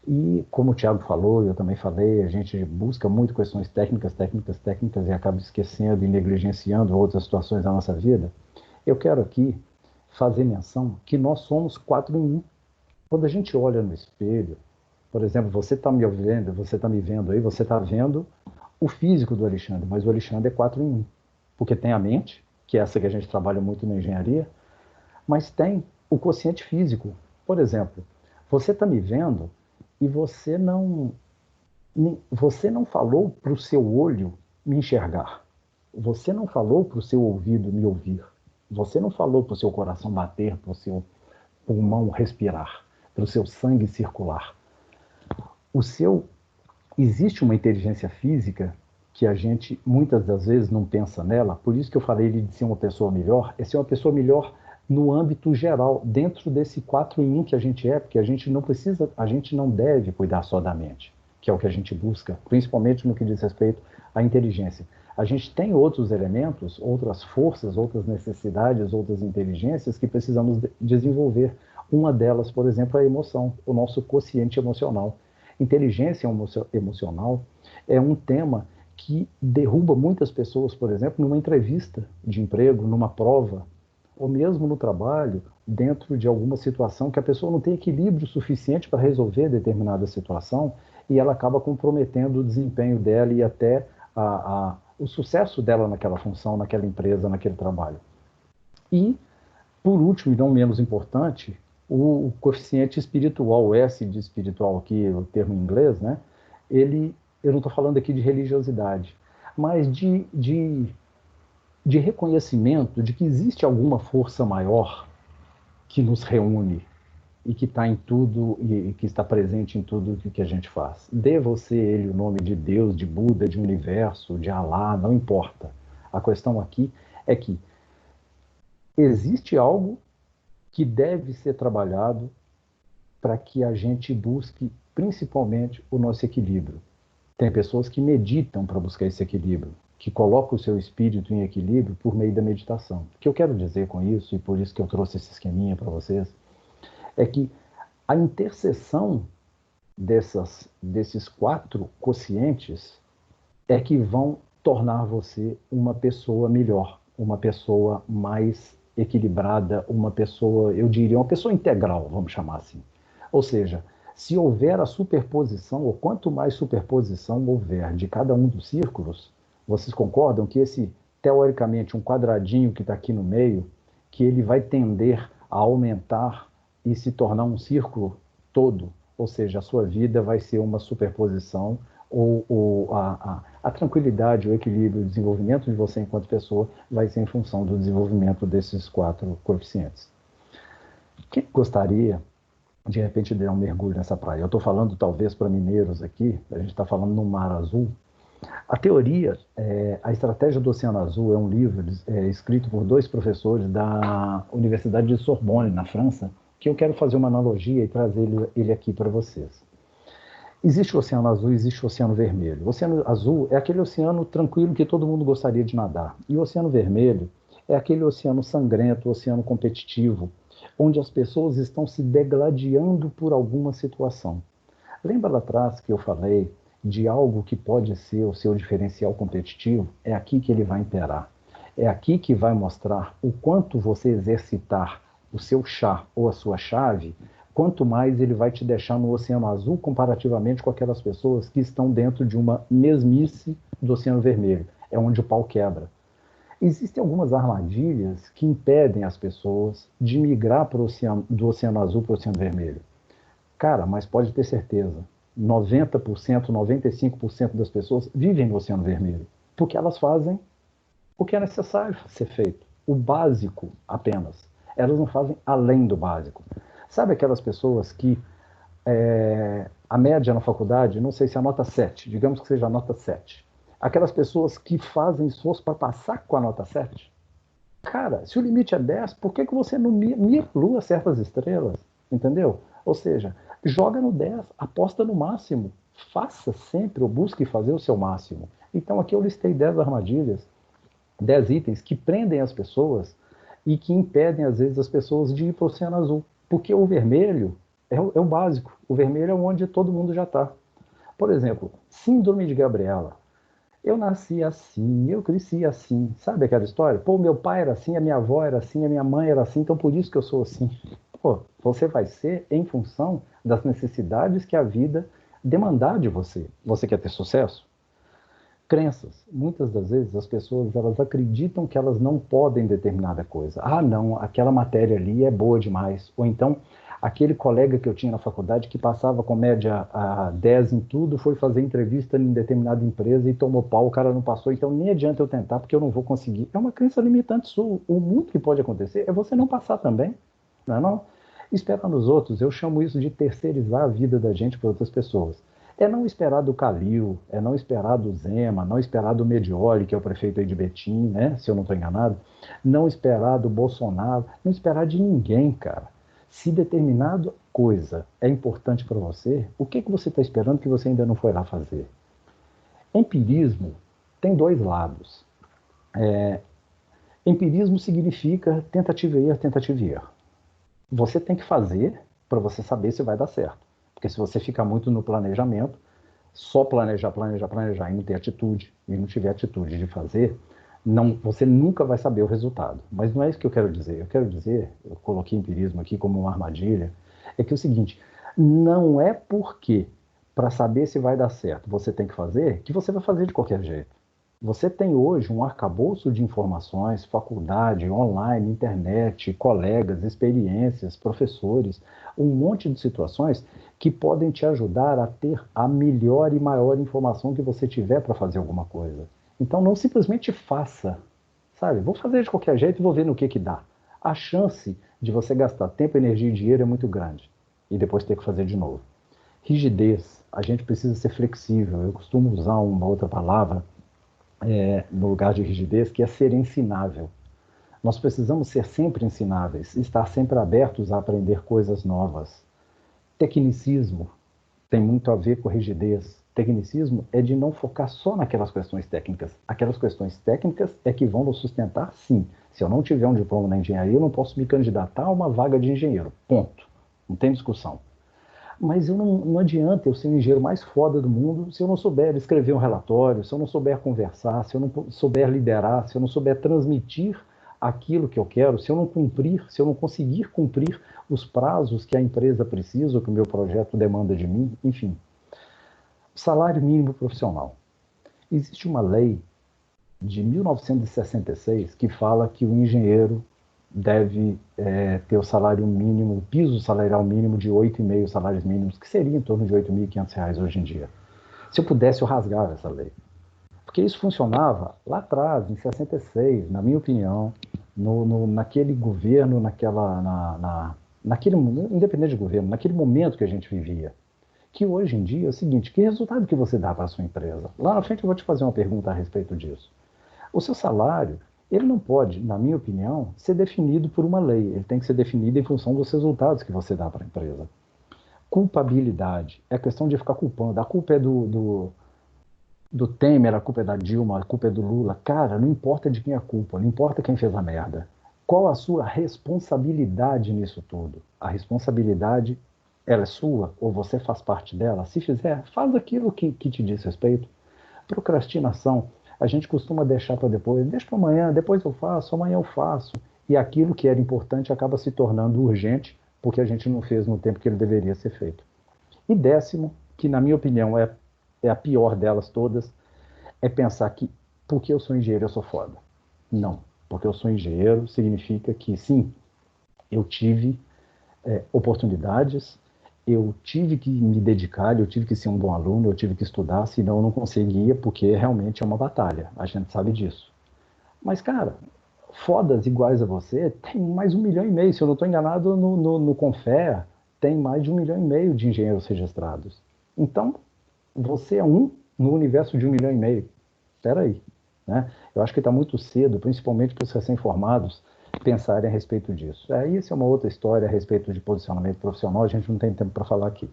E, como o Thiago falou, eu também falei, a gente busca muito questões técnicas e acaba esquecendo e negligenciando outras situações da nossa vida. Eu quero aqui fazer menção que nós somos 4 em 1. Quando a gente olha no espelho, por exemplo, você está me vendo aí, você está vendo o físico do Alexandre, mas o Alexandre é 4 em 1. Porque tem a mente, que é essa que a gente trabalha muito na engenharia, mas tem o quociente físico. Por exemplo, você está me vendo e você não falou para o seu olho me enxergar. Você não falou para o seu ouvido me ouvir. Você não falou para o seu coração bater, para o seu pulmão respirar, para o seu sangue circular. Existe uma inteligência física que a gente muitas das vezes não pensa nela, por isso que eu falei de ser uma pessoa melhor, é ser uma pessoa melhor no âmbito geral, dentro desse 4 em 1 que a gente é, porque a gente não deve cuidar só da mente, que é o que a gente busca, principalmente no que diz respeito à inteligência. A gente tem outros elementos, outras forças, outras necessidades, outras inteligências que precisamos desenvolver. Uma delas, por exemplo, é a emoção, o nosso quociente emocional. Inteligência emocional é um tema que derruba muitas pessoas, por exemplo, numa entrevista de emprego, numa prova, ou mesmo no trabalho, dentro de alguma situação que a pessoa não tem equilíbrio suficiente para resolver determinada situação e ela acaba comprometendo o desempenho dela e até o sucesso dela naquela função, naquela empresa, naquele trabalho. E, por último, e não menos importante, o coeficiente espiritual, o S de espiritual aqui, o termo em inglês, né? Eu não estou falando aqui de religiosidade, mas de reconhecimento de que existe alguma força maior que nos reúne e que está em tudo e que está presente em tudo que a gente faz. Dê você ele o nome de Deus, de Buda, de universo, de Alá, não importa. A questão aqui é que existe algo que deve ser trabalhado para que a gente busque principalmente o nosso equilíbrio. Tem pessoas que meditam para buscar esse equilíbrio, que colocam o seu espírito em equilíbrio por meio da meditação. O que eu quero dizer com isso, e por isso que eu trouxe esse esqueminha para vocês, é que a interseção desses 4 quocientes é que vão tornar você uma pessoa melhor, uma pessoa mais equilibrada, uma pessoa, eu diria, uma pessoa integral, vamos chamar assim. Ou seja, se houver a superposição, ou quanto mais superposição houver de cada um dos círculos, vocês concordam que esse, teoricamente, um quadradinho que está aqui no meio, que ele vai tender a aumentar e se tornar um círculo todo, ou seja, a sua vida vai ser uma superposição, ou a tranquilidade, o equilíbrio, o desenvolvimento de você enquanto pessoa vai ser em função do desenvolvimento desses 4 coeficientes. Quem gostaria, de repente, de dar um mergulho nessa praia? Eu estou falando, talvez, para mineiros aqui, a gente está falando num mar azul. A teoria, a estratégia do Oceano Azul é um livro escrito por 2 professores da Universidade de Sorbonne, na França, que eu quero fazer uma analogia e trazer ele aqui para vocês. Existe o Oceano Azul e existe o Oceano Vermelho. O Oceano Azul é aquele oceano tranquilo que todo mundo gostaria de nadar. E o Oceano Vermelho é aquele oceano sangrento, oceano competitivo, onde as pessoas estão se degladiando por alguma situação. Lembra lá atrás que eu falei de algo que pode ser o seu diferencial competitivo? É aqui que ele vai imperar. É aqui que vai mostrar o quanto você exercitar o seu chá ou a sua chave, quanto mais ele vai te deixar no Oceano Azul comparativamente com aquelas pessoas que estão dentro de uma mesmice do Oceano Vermelho. É onde o pau quebra. Existem algumas armadilhas que impedem as pessoas de migrar do Oceano Azul para o Oceano Vermelho. Cara, mas pode ter certeza, 90%, 95% das pessoas vivem no Oceano Vermelho, porque elas fazem o que é necessário ser feito, o básico apenas. Elas não fazem além do básico. Sabe aquelas pessoas que a média na faculdade, não sei se é a nota 7, digamos que seja a nota 7. Aquelas pessoas que fazem esforço para passar com a nota 7. Cara, se o limite é 10, por que você não mirlua certas estrelas? Entendeu? Ou seja, joga no 10, aposta no máximo. Faça sempre ou busque fazer o seu máximo. Então aqui eu listei 10 armadilhas, 10 itens que prendem as pessoas e que impedem, às vezes, as pessoas de ir para o Oceano Azul. Porque o vermelho é o básico. O vermelho é onde todo mundo já está. Por exemplo, síndrome de Gabriela. Eu nasci assim, eu cresci assim. Sabe aquela história? Pô, meu pai era assim, a minha avó era assim, a minha mãe era assim, então por isso que eu sou assim. Pô, você vai ser em função das necessidades que a vida demandar de você. Você quer ter sucesso? Crenças. Muitas das vezes as pessoas elas acreditam que elas não podem determinada coisa. Ah, não, aquela matéria ali é boa demais. Ou então, aquele colega que eu tinha na faculdade que passava com média a 10 em tudo, foi fazer entrevista em determinada empresa e tomou pau, o cara não passou, então nem adianta eu tentar porque eu não vou conseguir. É uma crença limitante sua. O muito que pode acontecer é você não passar também, não é não? Esperar nos outros, eu chamo isso de terceirizar a vida da gente para outras pessoas. É não esperar do Calil, é não esperar do Zema, não esperar do Medioli, que é o prefeito aí de Betim, né? Se eu não estou enganado. Não esperar do Bolsonaro, não esperar de ninguém, cara. Se determinada coisa é importante para você, o que você está esperando que você ainda não foi lá fazer? Empirismo tem dois lados. Empirismo significa tentativa e erro, tentativa e erro. Você tem que fazer para você saber se vai dar certo. Porque se você ficar muito no planejamento, só planejar, planejar, planejar e não ter atitude, e não tiver atitude de fazer, não, você nunca vai saber o resultado. Mas não é isso que eu quero dizer. Eu quero dizer, eu coloquei empirismo aqui como uma armadilha, é que é o seguinte, não é porque para saber se vai dar certo você tem que fazer, que você vai fazer de qualquer jeito. Você tem hoje um arcabouço de informações, faculdade, online, internet, colegas, experiências, professores, um monte de situações que podem te ajudar a ter a melhor e maior informação que você tiver para fazer alguma coisa. Então não simplesmente faça, sabe? Vou fazer de qualquer jeito e vou ver no que dá. A chance de você gastar tempo, energia e dinheiro é muito grande e depois ter que fazer de novo. Rigidez, a gente precisa ser flexível. Eu costumo usar uma outra palavra no lugar de rigidez, que é ser ensinável. Nós precisamos ser sempre ensináveis, estar sempre abertos a aprender coisas novas. Tecnicismo tem muito a ver com rigidez. Tecnicismo é de não focar só naquelas questões técnicas. Aquelas questões técnicas é que vão nos sustentar, sim. Se eu não tiver um diploma na engenharia, eu não posso me candidatar a uma vaga de engenheiro. Ponto. Não tem discussão. Mas não adianta eu ser o engenheiro mais foda do mundo se eu não souber escrever um relatório, se eu não souber conversar, se eu não souber liderar, se eu não souber transmitir aquilo que eu quero, se eu não cumprir, se eu não conseguir cumprir os prazos que a empresa precisa, ou que o meu projeto demanda de mim, enfim. Salário mínimo profissional. Existe uma lei de 1966 que fala que o engenheiro deve ter o salário mínimo, o piso salarial mínimo de 8,5 salários mínimos, que seria em torno de R$ 8.500 hoje em dia. Se eu pudesse, eu rasgava essa lei. Porque isso funcionava lá atrás, em 66, na minha opinião, naquele governo, naquele, independente de governo, naquele momento que a gente vivia. Que hoje em dia é o seguinte, que resultado que você dá para a sua empresa? Lá na frente eu vou te fazer uma pergunta a respeito disso. O seu salário, ele não pode, na minha opinião, ser definido por uma lei. Ele tem que ser definido em função dos resultados que você dá para a empresa. Culpabilidade. É questão de ficar culpando. A culpa é do Temer, a culpa é da Dilma, a culpa é do Lula. Cara, não importa de quem é a culpa, não importa quem fez a merda. Qual a sua responsabilidade nisso tudo? A responsabilidade, ela é sua ou você faz parte dela? Se fizer, faz aquilo que te diz respeito. Procrastinação. A gente costuma deixar para depois, deixa para amanhã, depois eu faço, amanhã eu faço. E aquilo que era importante acaba se tornando urgente, porque a gente não fez no tempo que ele deveria ser feito. E décimo, que na minha opinião é a pior delas todas, é pensar que, porque eu sou engenheiro, eu sou foda. Não, porque eu sou engenheiro, significa que sim, eu tive oportunidades, eu tive que me dedicar, eu tive que ser um bom aluno, eu tive que estudar, senão eu não conseguia, porque realmente é uma batalha, a gente sabe disso. Mas, cara, fodas iguais a você, tem mais 1,5 milhão. Se eu não estou enganado, no Confer tem mais de 1,5 milhão de engenheiros registrados. Então, você é um no universo de 1,5 milhão. Espera aí, né? Eu acho que está muito cedo, principalmente para os recém-formados, pensarem a respeito disso. Isso é uma outra história a respeito de posicionamento profissional, a gente não tem tempo para falar aqui.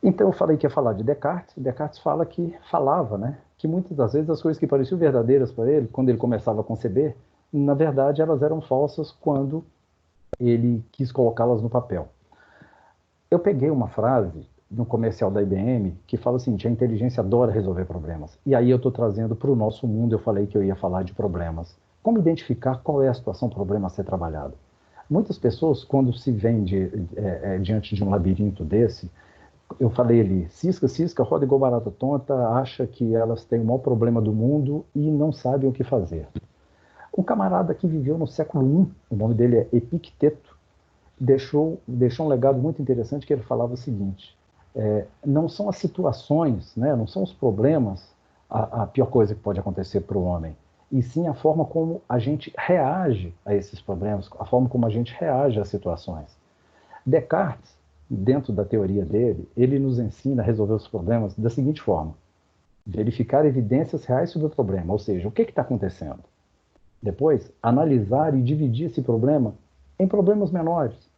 Então eu falei que ia falar de Descartes. Descartes falava, né, que muitas das vezes as coisas que pareciam verdadeiras para ele, quando ele começava a conceber, na verdade elas eram falsas quando ele quis colocá-las no papel. Eu peguei uma frase no comercial da IBM que fala assim, a inteligência adora resolver problemas. E aí eu estou trazendo para o nosso mundo, eu falei que eu ia falar de problemas. Como identificar qual é a situação, problema a ser trabalhado? Muitas pessoas, quando se veem diante de um labirinto desse, eu falei ali, cisca, roda igual barata tonta, acha que elas têm o maior problema do mundo e não sabem o que fazer. Um camarada que viveu no século I, o nome dele é Epicteto, deixou um legado muito interessante que ele falava o seguinte, não são as situações, né, não são os problemas a pior coisa que pode acontecer para o homem, e sim a forma como a gente reage a esses problemas, a forma como a gente reage às situações. Descartes, dentro da teoria dele, ele nos ensina a resolver os problemas da seguinte forma: verificar evidências reais sobre o problema, ou seja, o que está acontecendo. Depois, analisar e dividir esse problema em problemas menores.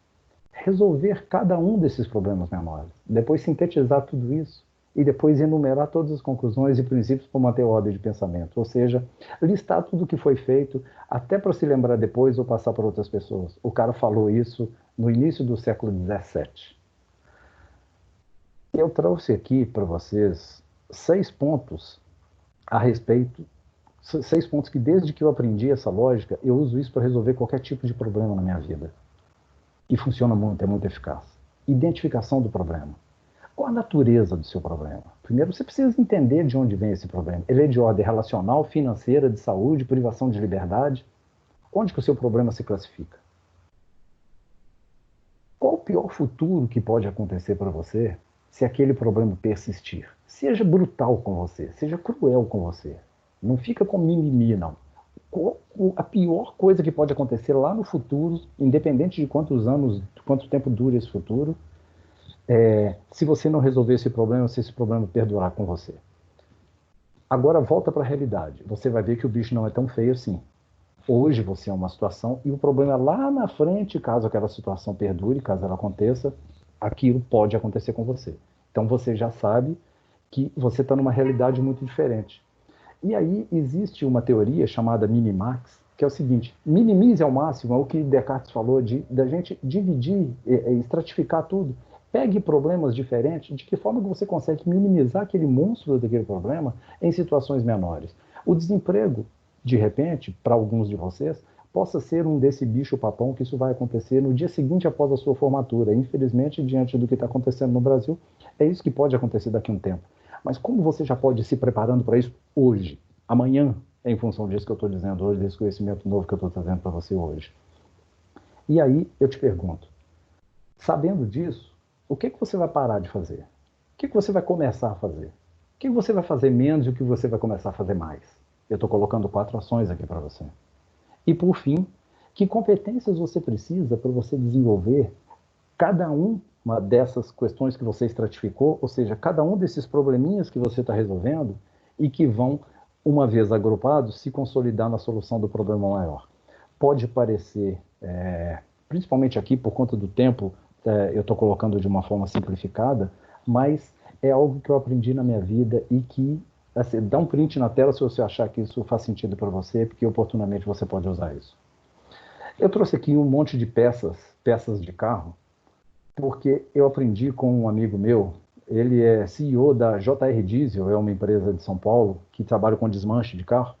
Resolver cada um desses problemas menores. Depois, sintetizar tudo isso e depois enumerar todas as conclusões e princípios para manter a ordem de pensamento. Ou seja, listar tudo o que foi feito, até para se lembrar depois ou passar para outras pessoas. O cara falou isso no início do século XVII. Eu trouxe aqui para vocês 6 pontos a respeito, 6 pontos que desde que eu aprendi essa lógica, eu uso isso para resolver qualquer tipo de problema na minha vida. E funciona muito, é muito eficaz. Identificação do problema. Qual a natureza do seu problema? Primeiro, você precisa entender de onde vem esse problema. Ele é de ordem relacional, financeira, de saúde, privação de liberdade? Onde que o seu problema se classifica? Qual o pior futuro que pode acontecer para você se aquele problema persistir? Seja brutal com você, seja cruel com você. Não fica com mimimi, não. A pior coisa que pode acontecer lá no futuro, independente de quantos anos, quanto tempo dura esse futuro, se você não resolver esse problema, se esse problema perdurar com você. Agora volta para a realidade. Você vai ver que o bicho não é tão feio assim. Hoje você é uma situação e o problema é lá na frente, caso aquela situação perdure, caso ela aconteça, aquilo pode acontecer com você. Então você já sabe que você está numa realidade muito diferente. E aí existe uma teoria chamada Minimax, que é o seguinte: minimize ao máximo, é o que Descartes falou, da gente dividir, estratificar tudo. Pegue problemas diferentes, de que forma que você consegue minimizar aquele monstro daquele problema em situações menores. O desemprego, de repente, para alguns de vocês, possa ser um desse bicho-papão que isso vai acontecer no dia seguinte após a sua formatura. Infelizmente, diante do que está acontecendo no Brasil, é isso que pode acontecer daqui a um tempo. Mas como você já pode ir se preparando para isso hoje, amanhã, em função disso que eu estou dizendo hoje, desse conhecimento novo que eu estou trazendo para você hoje? E aí eu te pergunto, sabendo disso, o que você vai parar de fazer? O que você vai começar a fazer? O que você vai fazer menos e o que você vai começar a fazer mais? Eu estou colocando 4 ações aqui para você. E por fim, que competências você precisa para você desenvolver cada uma dessas questões que você estratificou, ou seja, cada um desses probleminhas que você está resolvendo e que vão, uma vez agrupados, se consolidar na solução do problema maior. Pode parecer, principalmente aqui por conta do tempo, eu estou colocando de uma forma simplificada, mas é algo que eu aprendi na minha vida e que, assim, dá um print na tela se você achar que isso faz sentido para você, porque oportunamente você pode usar isso. Eu trouxe aqui um monte de peças de carro, porque eu aprendi com um amigo meu, ele é CEO da JR Diesel, é uma empresa de São Paulo que trabalha com desmanche de carro.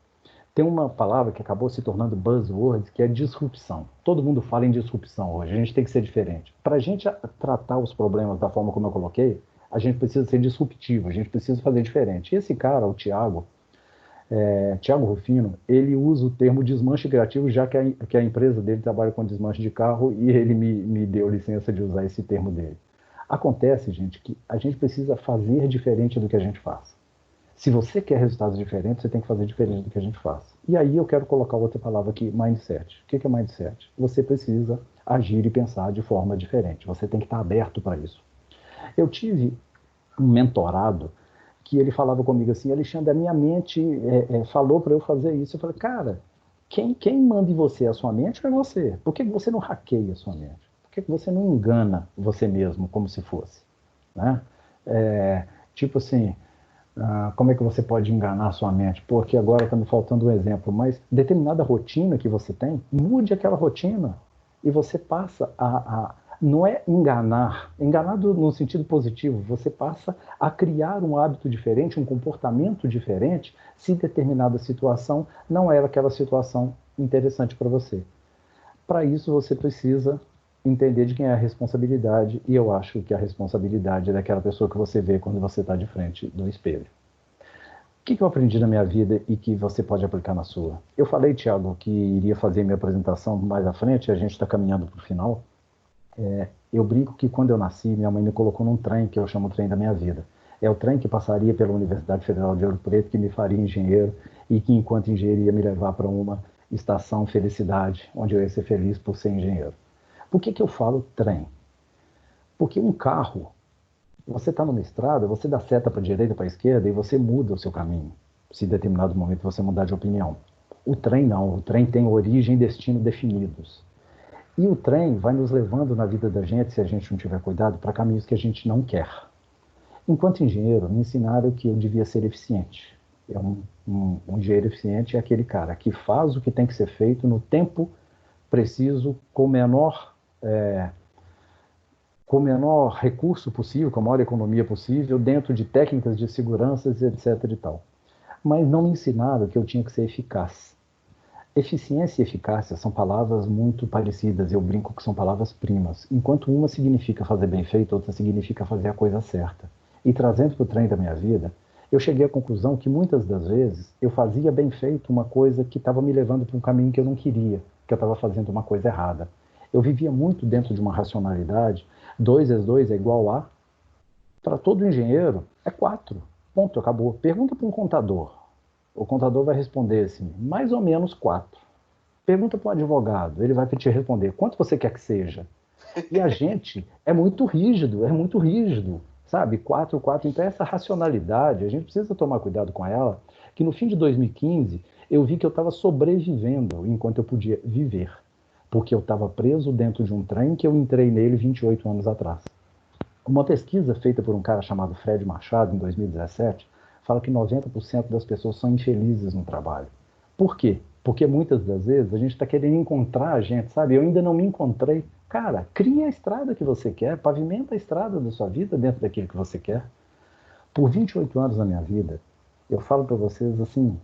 Tem uma palavra que acabou se tornando buzzword, que é disrupção. Todo mundo fala em disrupção hoje, a gente tem que ser diferente. Para a gente tratar os problemas da forma como eu coloquei, a gente precisa ser disruptivo, a gente precisa fazer diferente. E esse cara, o Thiago, Thiago Rufino, ele usa o termo desmanche criativo, já que a empresa dele trabalha com desmanche de carro e ele me deu licença de usar esse termo dele. Acontece, gente, que a gente precisa fazer diferente do que a gente faz. Se você quer resultados diferentes, você tem que fazer diferente do que a gente faz. E aí eu quero colocar outra palavra aqui, mindset. O que é mindset? Você precisa agir e pensar de forma diferente. Você tem que estar aberto para isso. Eu tive um mentorado que ele falava comigo assim, Alexandre, a minha mente falou para eu fazer isso. Eu falei, cara, quem manda em você a sua mente é você. Por que você não hackeia a sua mente? Por que você não engana você mesmo como se fosse? Né? Tipo assim, como é que você pode enganar a sua mente? Porque agora está me faltando um exemplo, mas determinada rotina que você tem, mude aquela rotina e você passa não é enganar no sentido positivo, você passa a criar um hábito diferente, um comportamento diferente, se determinada situação não era aquela situação interessante para você. Para isso você precisa entender de quem é a responsabilidade, e eu acho que a responsabilidade é daquela pessoa que você vê quando você está de frente do espelho. O que eu aprendi na minha vida e que você pode aplicar na sua? Eu falei, Thiago, que iria fazer minha apresentação mais à frente, e a gente está caminhando para o final. Eu brinco que quando eu nasci, minha mãe me colocou num trem que eu chamo trem da minha vida. É o trem que passaria pela Universidade Federal de Ouro Preto, que me faria engenheiro e que, enquanto engenheiro, ia me levar para uma estação felicidade, onde eu ia ser feliz por ser engenheiro. Por que eu falo trem? Porque um carro, você está numa estrada, você dá seta para a direita, para a esquerda e você muda o seu caminho, se em determinado momento você mudar de opinião. O trem não, o trem tem origem e destino definidos. E o trem vai nos levando na vida da gente, se a gente não tiver cuidado, para caminhos que a gente não quer. Enquanto engenheiro, me ensinaram que eu devia ser eficiente. Um engenheiro eficiente é aquele cara que faz o que tem que ser feito no tempo preciso, com o menor recurso possível, com a maior economia possível, dentro de técnicas de segurança, etc. e tal. Mas não me ensinaram que eu tinha que ser eficaz. Eficiência e eficácia são palavras muito parecidas, eu brinco que são palavras primas. Enquanto uma significa fazer bem feito, outra significa fazer a coisa certa. E trazendo para o trem da minha vida, eu cheguei à conclusão que muitas das vezes eu fazia bem feito uma coisa que estava me levando para um caminho que eu não queria, que eu estava fazendo uma coisa errada. Eu vivia muito dentro de uma racionalidade, 2 vezes 2 é igual a, para todo engenheiro, é 4. Ponto, acabou. Pergunta para um contador. O contador vai responder assim, mais ou menos 4. Pergunta para um advogado, ele vai te responder, quanto você quer que seja? E a gente é muito rígido, sabe? 4. Então essa racionalidade, a gente precisa tomar cuidado com ela, que no fim de 2015, eu vi que eu estava sobrevivendo enquanto eu podia viver. Porque eu estava preso dentro de um trem que eu entrei nele 28 anos atrás. Uma pesquisa feita por um cara chamado Fred Machado, em 2017, fala que 90% das pessoas são infelizes no trabalho. Por quê? Porque muitas das vezes a gente está querendo encontrar a gente, sabe? Eu ainda não me encontrei. Cara, cria a estrada que você quer, pavimenta a estrada da sua vida dentro daquilo que você quer. Por 28 anos na minha vida, eu falo para vocês assim,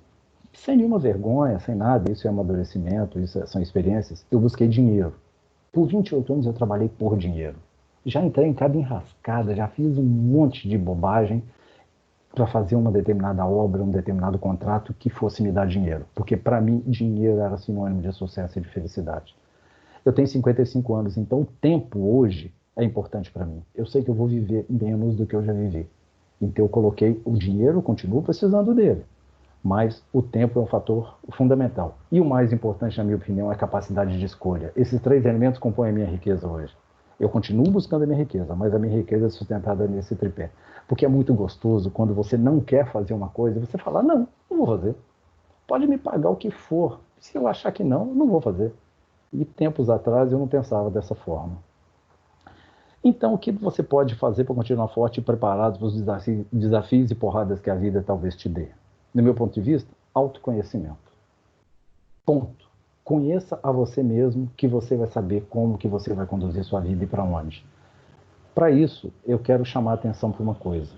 sem nenhuma vergonha, sem nada, isso é amadurecimento, são experiências, eu busquei dinheiro. Por 28 anos eu trabalhei por dinheiro. Já entrei em cada enrascada, já fiz um monte de bobagem para fazer uma determinada obra, um determinado contrato que fosse me dar dinheiro. Porque para mim, dinheiro era sinônimo de sucesso e de felicidade. Eu tenho 55 anos, então o tempo hoje é importante para mim. Eu sei que eu vou viver menos do que eu já vivi. Então eu coloquei o dinheiro, continuo precisando dele. Mas o tempo é um fator fundamental. E o mais importante, na minha opinião, é a capacidade de escolha. Esses 3 elementos compõem a minha riqueza hoje. Eu continuo buscando a minha riqueza, mas a minha riqueza é sustentada nesse tripé. Porque é muito gostoso quando você não quer fazer uma coisa e você fala, não vou fazer. Pode me pagar o que for. Se eu achar que não vou fazer. E tempos atrás eu não pensava dessa forma. Então, o que você pode fazer para continuar forte e preparado para os desafios e porradas que a vida talvez te dê? No meu ponto de vista, autoconhecimento. Ponto. Conheça a você mesmo, que você vai saber como que você vai conduzir sua vida e para onde. Para isso, eu quero chamar a atenção para uma coisa.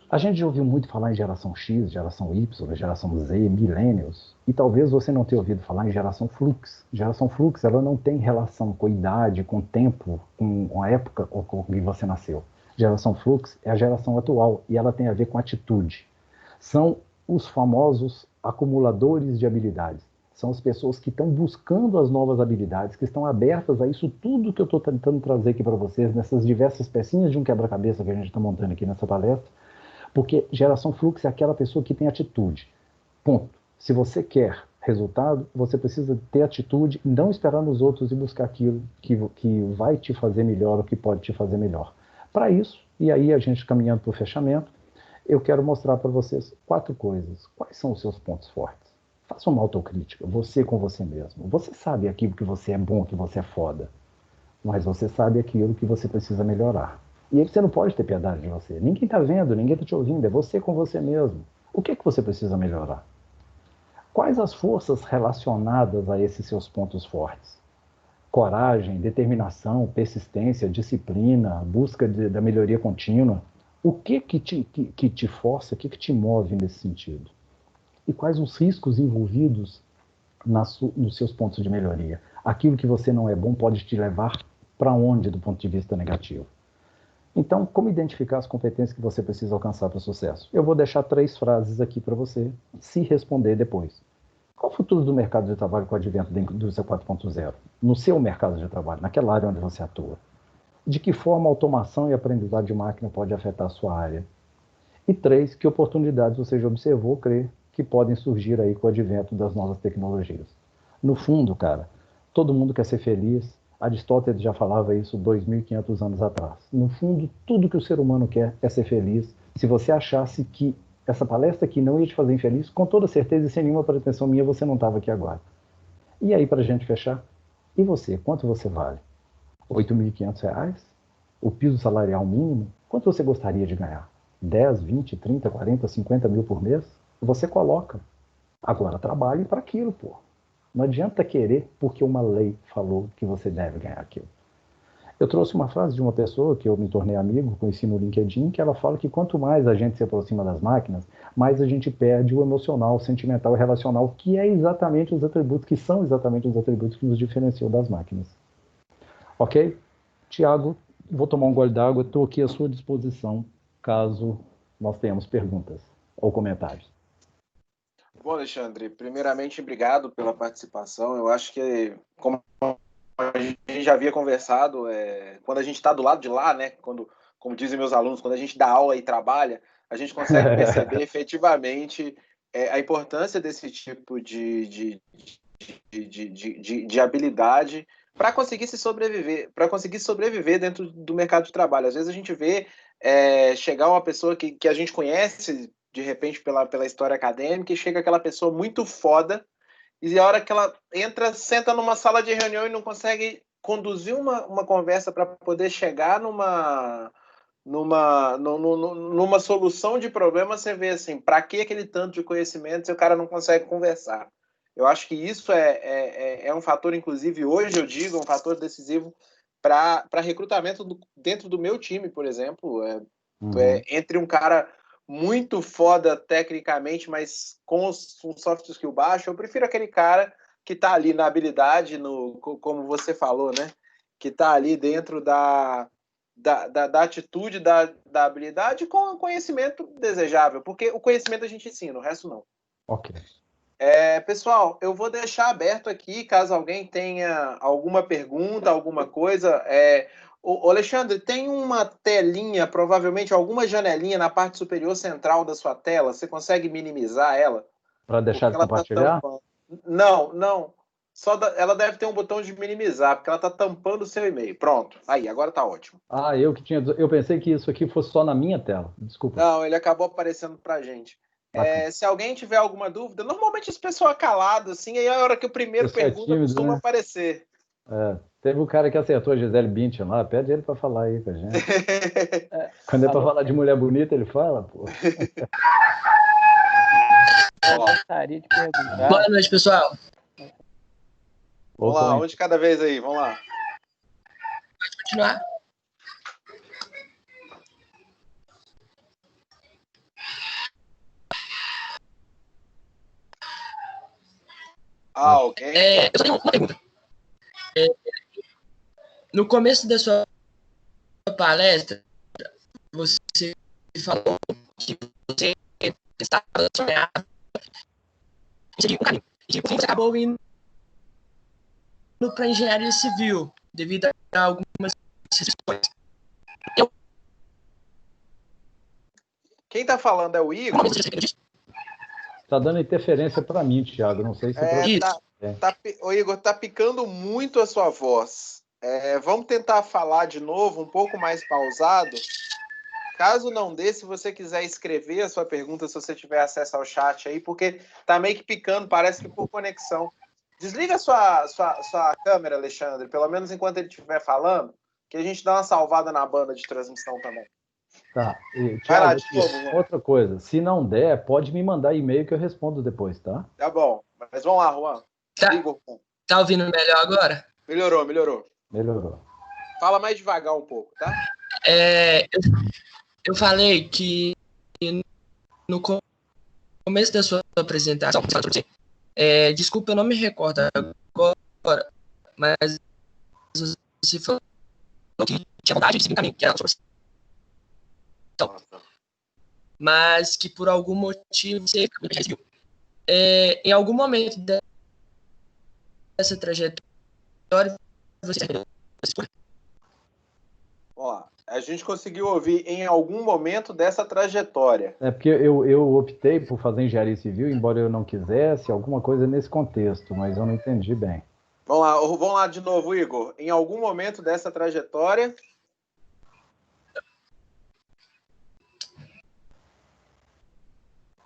A gente já ouviu muito falar em geração X, geração Y, geração Z, millennials, e talvez você não tenha ouvido falar em geração Flux. Geração Flux, ela não tem relação com idade, com tempo, com a época com que você nasceu. Geração Flux é a geração atual e ela tem a ver com atitude. São os famosos acumuladores de habilidades. São as pessoas que estão buscando as novas habilidades, que estão abertas a isso tudo que eu estou tentando trazer aqui para vocês, nessas diversas pecinhas de um quebra-cabeça que a gente está montando aqui nessa palestra, porque geração fluxo é aquela pessoa que tem atitude. Ponto. Se você quer resultado, você precisa ter atitude e não esperar nos outros e buscar aquilo que vai te fazer melhor ou que pode te fazer melhor. Para isso, e aí a gente caminhando para o fechamento, eu quero mostrar para vocês 4 coisas. Quais são os seus pontos fortes? Faça uma autocrítica, você com você mesmo. Você sabe aquilo que você é bom, que você é foda. Mas você sabe aquilo que você precisa melhorar. E aí você não pode ter piedade de você. Ninguém está vendo, ninguém está te ouvindo. É você com você mesmo. O que você precisa melhorar? Quais as forças relacionadas a esses seus pontos fortes? Coragem, determinação, persistência, disciplina, busca da melhoria contínua. O que te força, o que te move nesse sentido? E quais os riscos envolvidos nos seus pontos de melhoria? Aquilo que você não é bom pode te levar para onde do ponto de vista negativo? Então, como identificar as competências que você precisa alcançar para o sucesso? Eu vou deixar 3 frases aqui para você se responder depois. Qual o futuro do mercado de trabalho com o advento da indústria 4.0? No seu mercado de trabalho, naquela área onde você atua. De que forma a automação e aprendizado de máquina pode afetar a sua área? E 3, que oportunidades você já observou ou crê que podem surgir aí com o advento das novas tecnologias? No fundo, cara, todo mundo quer ser feliz. Aristóteles já falava isso 2.500 anos atrás. No fundo, tudo que o ser humano quer é ser feliz. Se você achasse que essa palestra aqui não ia te fazer infeliz, com toda certeza e sem nenhuma pretensão minha, você não estava aqui agora. E aí, para a gente fechar, e você, quanto você vale? R$8.500? O piso salarial mínimo? Quanto você gostaria de ganhar? 10, 20, 30, 40, 50 mil por mês? Você coloca. Agora trabalhe para aquilo, pô. Não adianta querer porque uma lei falou que você deve ganhar aquilo. Eu trouxe uma frase de uma pessoa que eu me tornei amigo, conheci no LinkedIn, que ela fala que quanto mais a gente se aproxima das máquinas, mais a gente perde o emocional, o sentimental e relacional, que é exatamente os atributos, que são exatamente os atributos que nos diferenciam das máquinas. Ok? Tiago, vou tomar um gole d'água, estou aqui à sua disposição, caso nós tenhamos perguntas ou comentários. Bom, Alexandre, primeiramente, obrigado pela participação. Eu acho que, como a gente já havia conversado, quando a gente está do lado de lá, né, como dizem meus alunos, quando a gente dá aula e trabalha, a gente consegue perceber efetivamente a importância desse tipo de habilidade para conseguir sobreviver dentro do mercado de trabalho. Às vezes a gente vê chegar uma pessoa que a gente conhece de repente pela história acadêmica, e chega aquela pessoa muito foda, e a hora que ela entra, senta numa sala de reunião e não consegue conduzir uma conversa para poder chegar numa solução de problema, você vê assim, para que aquele tanto de conhecimento se o cara não consegue conversar? Eu acho que isso é um fator, inclusive, hoje eu digo, um fator decisivo para recrutamento dentro do meu time, por exemplo. Entre um cara muito foda tecnicamente, mas com um soft skill baixo, eu prefiro aquele cara que está ali na habilidade, como você falou, né? Que está ali dentro da atitude, da habilidade, com o conhecimento desejável, porque o conhecimento a gente ensina, o resto não. Ok. Pessoal, eu vou deixar aberto aqui, caso alguém tenha alguma pergunta, alguma coisa. O Alexandre, tem uma telinha, provavelmente alguma janelinha na parte superior central da sua tela, você consegue minimizar ela? Para deixar de compartilhar? Não. Ela deve ter um botão de minimizar, porque ela está tampando o seu e-mail. Pronto. Aí, agora está ótimo. Eu pensei que isso aqui fosse só na minha tela. Desculpa. Não, ele acabou aparecendo para a gente. Se alguém tiver alguma dúvida, normalmente esse pessoal é calado, assim, aí é a hora que o primeiro pergunta costuma aparecer. Teve um cara que acertou a Gisele Bündchen lá, pede ele para falar aí com a gente. Quando é para falar de mulher bonita, ele fala, pô. Eu gostaria de perguntar. Boa noite, pessoal. Vamos lá, um de cada vez aí, vamos lá. Pode continuar. Ok. Eu só tenho uma pergunta. No começo da sua palestra, você falou que você estava sonhando, seria um caminho. E por fim, você acabou indo para engenharia civil, devido a algumas restrições. Quem tá falando é o Igor? Tá dando interferência para mim, Thiago. Não sei se O Igor, tá picando muito a sua voz. Vamos tentar falar de novo, um pouco mais pausado. Caso não dê, se você quiser escrever a sua pergunta, se você tiver acesso ao chat aí, porque tá meio que picando, parece que por conexão. Desliga a sua câmera, Alexandre, pelo menos enquanto ele estiver falando, que a gente dá uma salvada na banda de transmissão também. Tá. Vai lá, Thiago, de novo. outra coisa. Se não der, pode me mandar e-mail que eu respondo depois, tá? Tá bom. Mas vamos lá, Juan. Tá ouvindo melhor agora? Melhorou. Melhorou. Fala mais devagar um pouco, tá? Eu falei que no começo da sua apresentação, desculpa, eu não me recordo agora, mas você falou que tinha vontade de seguir um caminho, que era a sua mas que por algum motivo você resistiu. Em algum momento dessa trajetória você escolheu. Ó, a gente conseguiu ouvir em algum momento dessa trajetória. É porque eu optei por fazer engenharia civil, embora eu não quisesse, alguma coisa nesse contexto, mas eu não entendi bem. Vamos lá de novo, Igor. Em algum momento dessa trajetória...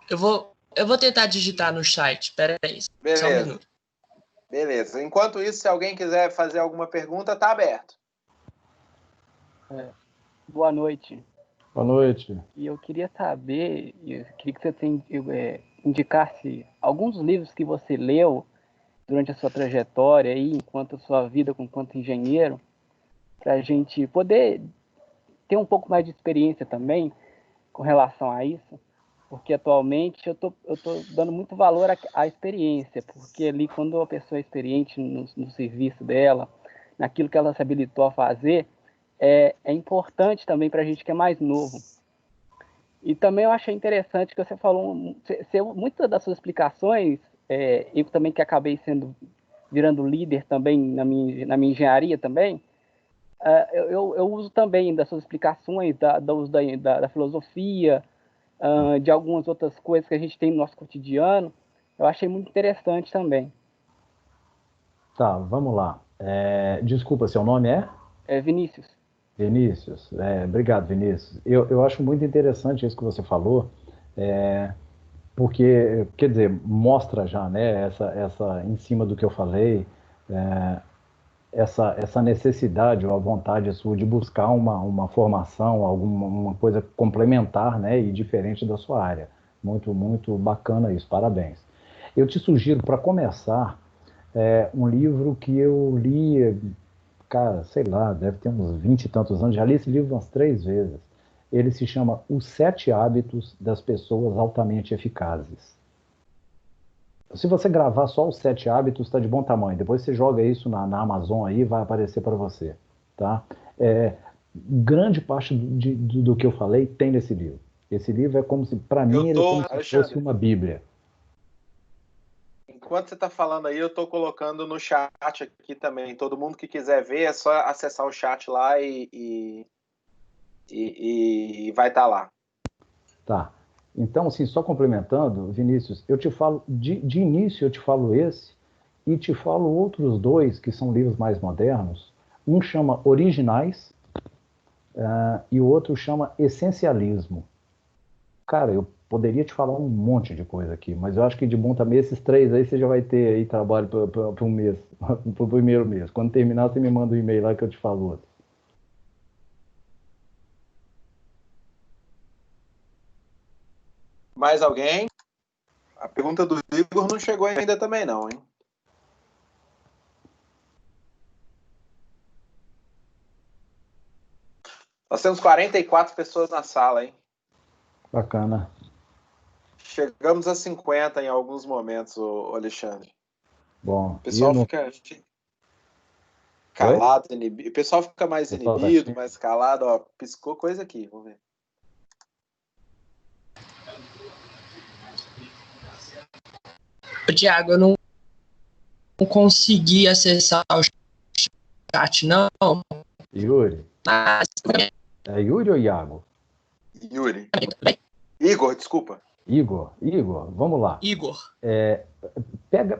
Eu vou tentar digitar no site. Pera aí. Beleza. Só um minuto. Beleza. Enquanto isso, se alguém quiser fazer alguma pergunta, tá aberto. Boa noite. Boa noite. E eu queria saber, eu queria que você indicasse alguns livros que você leu durante a sua trajetória aí, enquanto a sua vida enquanto engenheiro, para a gente poder ter um pouco mais de experiência também com relação a isso. Porque atualmente eu tô dando muito valor à experiência, porque ali quando a pessoa é experiente no serviço dela, naquilo que ela se habilitou a fazer, é importante também para a gente que é mais novo. E também eu achei interessante que você falou, muitas das suas explicações, eu também que acabei virando líder também na minha engenharia também, eu uso também das suas explicações, da filosofia, de algumas outras coisas que a gente tem no nosso cotidiano. Eu achei muito interessante também. Tá, vamos lá. Desculpa, seu nome é? Vinícius. Vinícius. Obrigado, Vinícius. Eu acho muito interessante isso que você falou, porque, quer dizer, mostra já, né, essa em cima do que eu falei, essa necessidade ou a vontade sua de buscar uma formação, uma coisa complementar, né, e diferente da sua área. Muito, muito bacana isso, parabéns. Eu te sugiro, para começar, um livro que eu li, cara, sei lá, deve ter uns 20 e tantos anos, já li esse livro umas 3 vezes. Ele se chama Os 7 Hábitos das Pessoas Altamente Eficazes. Se você gravar só os 7 hábitos, está de bom tamanho. Depois você joga isso na Amazon aí, vai aparecer para você. Tá? Grande parte do que eu falei tem nesse livro. Esse livro é como se, para mim, ele é como se fosse uma bíblia. Enquanto você está falando aí, eu estou colocando no chat aqui também. Todo mundo que quiser ver, é só acessar o chat lá e vai estar lá. Tá. Então, assim, só complementando, Vinícius, eu te falo, de início eu te falo esse, e te falo outros 2 que são livros mais modernos. Um chama Originais, e o outro chama Essencialismo. Cara, eu poderia te falar um monte de coisa aqui, mas eu acho que de bom também esses 3 aí você já vai ter aí trabalho para um mês, para o primeiro mês. Quando terminar, você me manda um e-mail lá que eu te falo outro. Mais alguém? A pergunta do Igor não chegou ainda também não, hein? Nós temos 44 pessoas na sala, hein? Bacana. Chegamos a 50 em alguns momentos, Alexandre. Bom, o pessoal fica calado, inibido. O pessoal fica mais inibido, mais calado. Ó, piscou coisa aqui, vamos ver. Tiago, eu não consegui acessar o chat, não. Yuri. Mas... É Yuri ou Iago? Yuri. Igor, desculpa. Igor, vamos lá. Igor.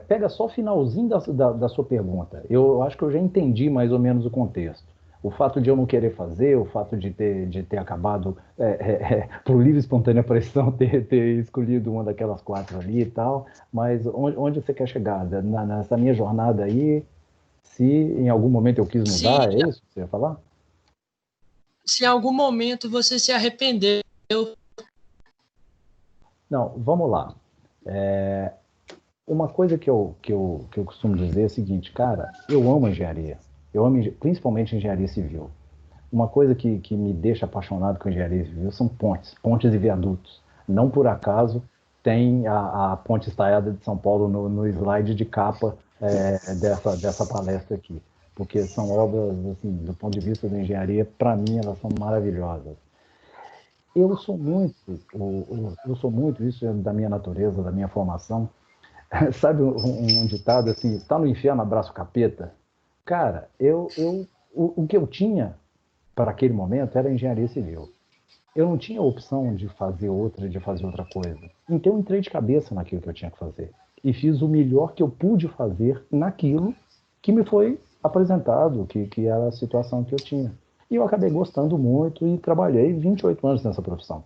Pega só o finalzinho da sua pergunta. Eu acho que eu já entendi mais ou menos o contexto. O fato de eu não querer fazer, o fato de ter acabado por livre e espontânea pressão, ter escolhido uma daquelas 4 ali e tal, mas onde você quer chegar? Nessa minha jornada aí, se em algum momento eu quis mudar, Sim. é isso que você ia falar? Se em algum momento você se arrependeu. Não, vamos lá. Uma coisa que eu costumo dizer é o seguinte, cara, eu amo engenharia. Eu amo principalmente engenharia civil. Uma coisa que me deixa apaixonado com engenharia civil são pontes e viadutos. Não por acaso tem a ponte estaiada de São Paulo no slide de capa dessa palestra aqui. Porque são obras, assim, do ponto de vista da engenharia, para mim, elas são maravilhosas. Eu sou muito, isso é da minha natureza, da minha formação. Sabe um ditado assim, tá no inferno, abraça o capeta? Cara, o que eu tinha para aquele momento era engenharia civil. Eu não tinha opção de fazer outra coisa. Então eu entrei de cabeça naquilo que eu tinha que fazer. E fiz o melhor que eu pude fazer naquilo que me foi apresentado, que era a situação que eu tinha. E eu acabei gostando muito e trabalhei 28 anos nessa profissão.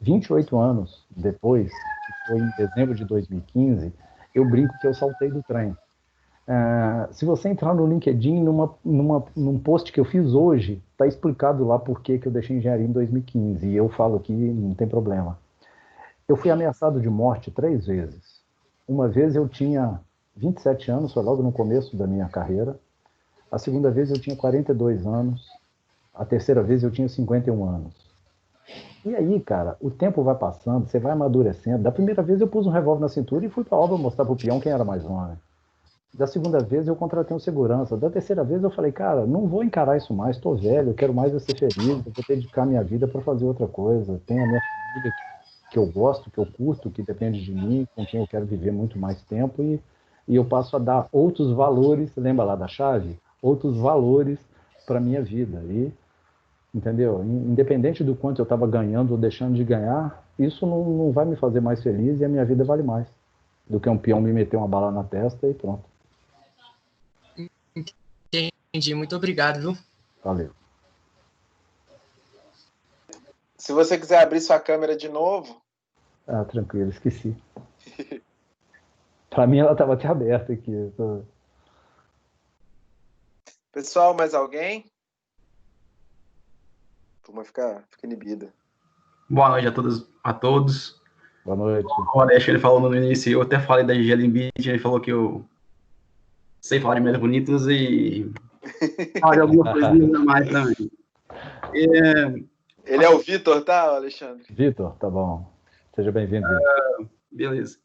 28 anos depois, que foi em dezembro de 2015, eu brinco que eu saltei do trem. Se você entrar no LinkedIn, num post que eu fiz hoje, está explicado lá por que eu deixei engenharia em 2015. E eu falo aqui, não tem problema. Eu fui ameaçado de morte 3 vezes. Uma vez eu tinha 27 anos, foi logo no começo da minha carreira. A segunda vez eu tinha 42 anos. A terceira vez eu tinha 51 anos. E aí, cara, o tempo vai passando, você vai amadurecendo. Da primeira vez eu pus um revólver na cintura e fui para a obra mostrar para o peão quem era mais homem. Da segunda vez eu contratei um segurança. Da terceira vez eu falei, cara, não vou encarar isso mais, estou velho, eu quero mais ser feliz, eu vou dedicar minha vida para fazer outra coisa. Tenho a minha família que eu gosto, que eu curto, que depende de mim, com quem eu quero viver muito mais tempo e eu passo a dar outros valores, lembra lá da chave? Outros valores para minha vida. E entendeu? Independente do quanto eu estava ganhando ou deixando de ganhar, isso não vai me fazer mais feliz e a minha vida vale mais do que um peão me meter uma bala na testa e pronto. Entendi, muito obrigado, viu? Valeu. Se você quiser abrir sua câmera de novo. Tranquilo, esqueci. Para mim ela estava até aberta aqui. Pessoal, mais alguém? A turma fica inibida. Boa noite a todos. Boa noite. O Alexandre falou no início, eu até falei da Gisele Bündchen, ele falou que eu sei falar de mulheres bonitas e falar de alguma coisinha a mais também. Ele é o Vitor, tá, Alexandre? Vitor, tá bom. Seja bem-vindo. Beleza.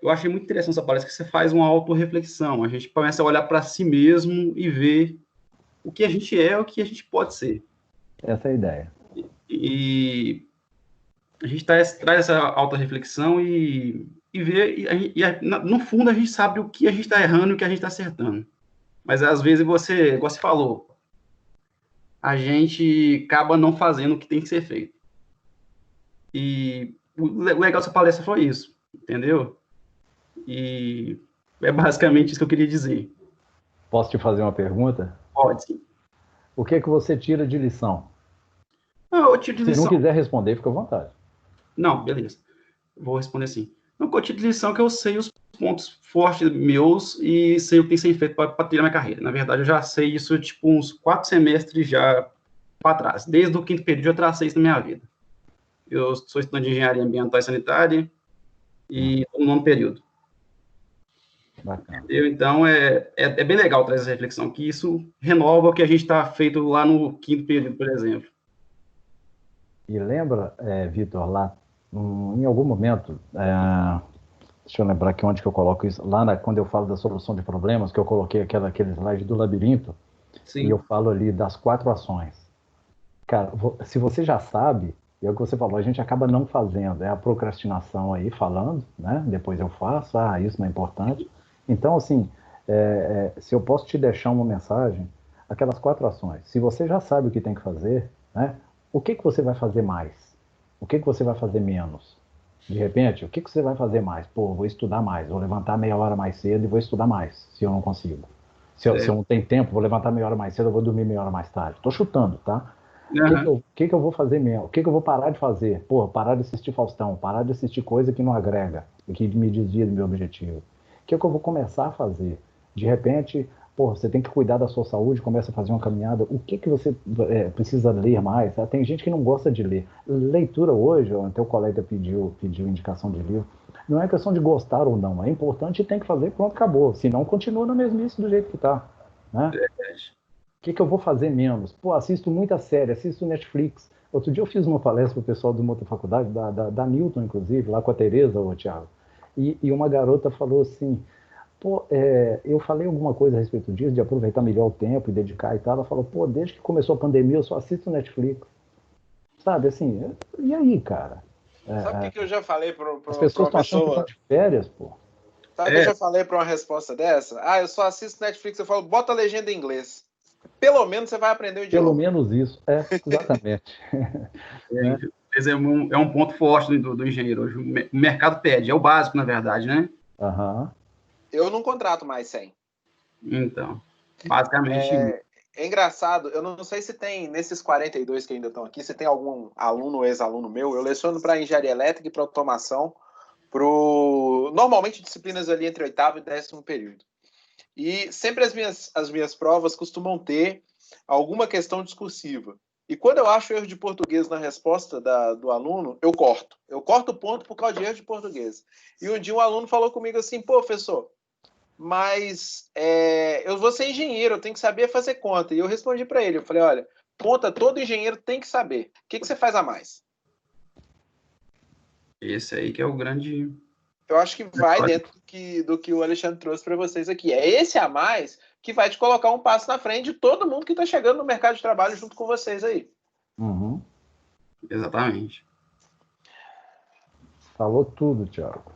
Eu achei muito interessante essa palestra, que você faz uma autorreflexão. A gente começa a olhar para si mesmo e ver o que a gente é, o que a gente pode ser. Essa é a ideia. E a gente traz essa autorreflexão e vê, no fundo a gente sabe o que a gente está errando e o que a gente está acertando. Mas às vezes você falou, a gente acaba não fazendo o que tem que ser feito. E o legal dessa palestra foi isso, entendeu? E é basicamente isso que eu queria dizer. Posso te fazer uma pergunta? Pode, sim. O que é que você tira de lição? Eu tiro de lição. Se não quiser responder, fica à vontade. Não, beleza. Vou responder assim. No que eu tiro de lição é que eu sei os pontos fortes meus e sei o que tem que ser feito para trilhar minha carreira. Na verdade, eu já sei isso, tipo, uns 4 semestres já para trás. Desde o 5º período, eu tracei isso na minha vida. Eu sou estudante de engenharia ambiental e sanitária e estou no 9º período. Bacana. Então, é bem legal trazer essa reflexão, que isso renova o que a gente está feito lá no 5º período, por exemplo. E lembra, Vitor, lá, em algum momento, deixa eu lembrar aqui onde que eu coloco isso, lá quando eu falo da solução de problemas, que eu coloquei aquele slide do labirinto, Sim. e eu falo ali das 4 ações. Cara, se você já sabe, E é o que você falou, a gente acaba não fazendo, é a procrastinação aí falando, né? Depois eu faço, isso não é importante. Então, assim, se eu posso te deixar uma mensagem, aquelas 4 ações, se você já sabe o que tem que fazer, né? O que você vai fazer mais? O que você vai fazer menos? De repente, o que você vai fazer mais? Pô, vou estudar mais, vou levantar meia hora mais cedo e vou estudar mais, se eu não consigo. Se eu não tenho tempo, vou levantar meia hora mais cedo, eu vou dormir meia hora mais tarde. Estou chutando, tá? O que eu vou fazer mesmo? O que eu vou parar de fazer? Pô, parar de assistir Faustão, parar de assistir coisa que não agrega, que me desvia do meu objetivo. O que eu vou começar a fazer? De repente, pô, você tem que cuidar da sua saúde, começa a fazer uma caminhada. O que você precisa ler mais? Tem gente que não gosta de ler. Leitura hoje, o teu colega pediu indicação de livro, não é questão de gostar ou não, é importante e tem que fazer, pronto, acabou. Senão continua na mesmice do jeito que tá, né? O que eu vou fazer menos? Pô, assisto muita série, assisto Netflix. Outro dia eu fiz uma palestra para o pessoal de uma outra faculdade, da Newton, inclusive, lá com a Tereza, o Thiago. E uma garota falou assim, pô, eu falei alguma coisa a respeito disso, de aproveitar melhor o tempo e dedicar e tal. Ela falou, pô, desde que começou a pandemia eu só assisto Netflix. Sabe, assim, e aí, cara? Sabe o que eu já falei para as pessoas estão achando que estão de férias, pô. Sabe o que eu já falei para uma resposta dessa? Eu só assisto Netflix. Eu falo, bota a legenda em inglês. Pelo menos você vai aprender o idioma. Pelo menos isso, exatamente. É um ponto forte do engenheiro hoje. O mercado pede, é o básico, na verdade, né? Uhum. Eu não contrato mais 100. Então, basicamente... É engraçado, eu não sei se tem, nesses 42 que ainda estão aqui, se tem algum aluno ou ex-aluno meu, eu leciono para engenharia elétrica e para automação, normalmente disciplinas ali entre 8º e 10º período. E sempre as minhas provas costumam ter alguma questão discursiva. E quando eu acho erro de português na resposta do aluno, eu corto. Eu corto o ponto por causa de erro de português. E um dia um aluno falou comigo assim, pô, professor, mas eu vou ser engenheiro, eu tenho que saber fazer conta. E eu respondi para ele, eu falei, olha, conta todo engenheiro tem que saber. O que você faz a mais? Esse aí que é o grande... Eu acho que vai dentro do que o Alexandre trouxe para vocês aqui. É esse a mais que vai te colocar um passo na frente de todo mundo que está chegando no mercado de trabalho junto com vocês aí. Uhum. Exatamente. Falou tudo, Thiago.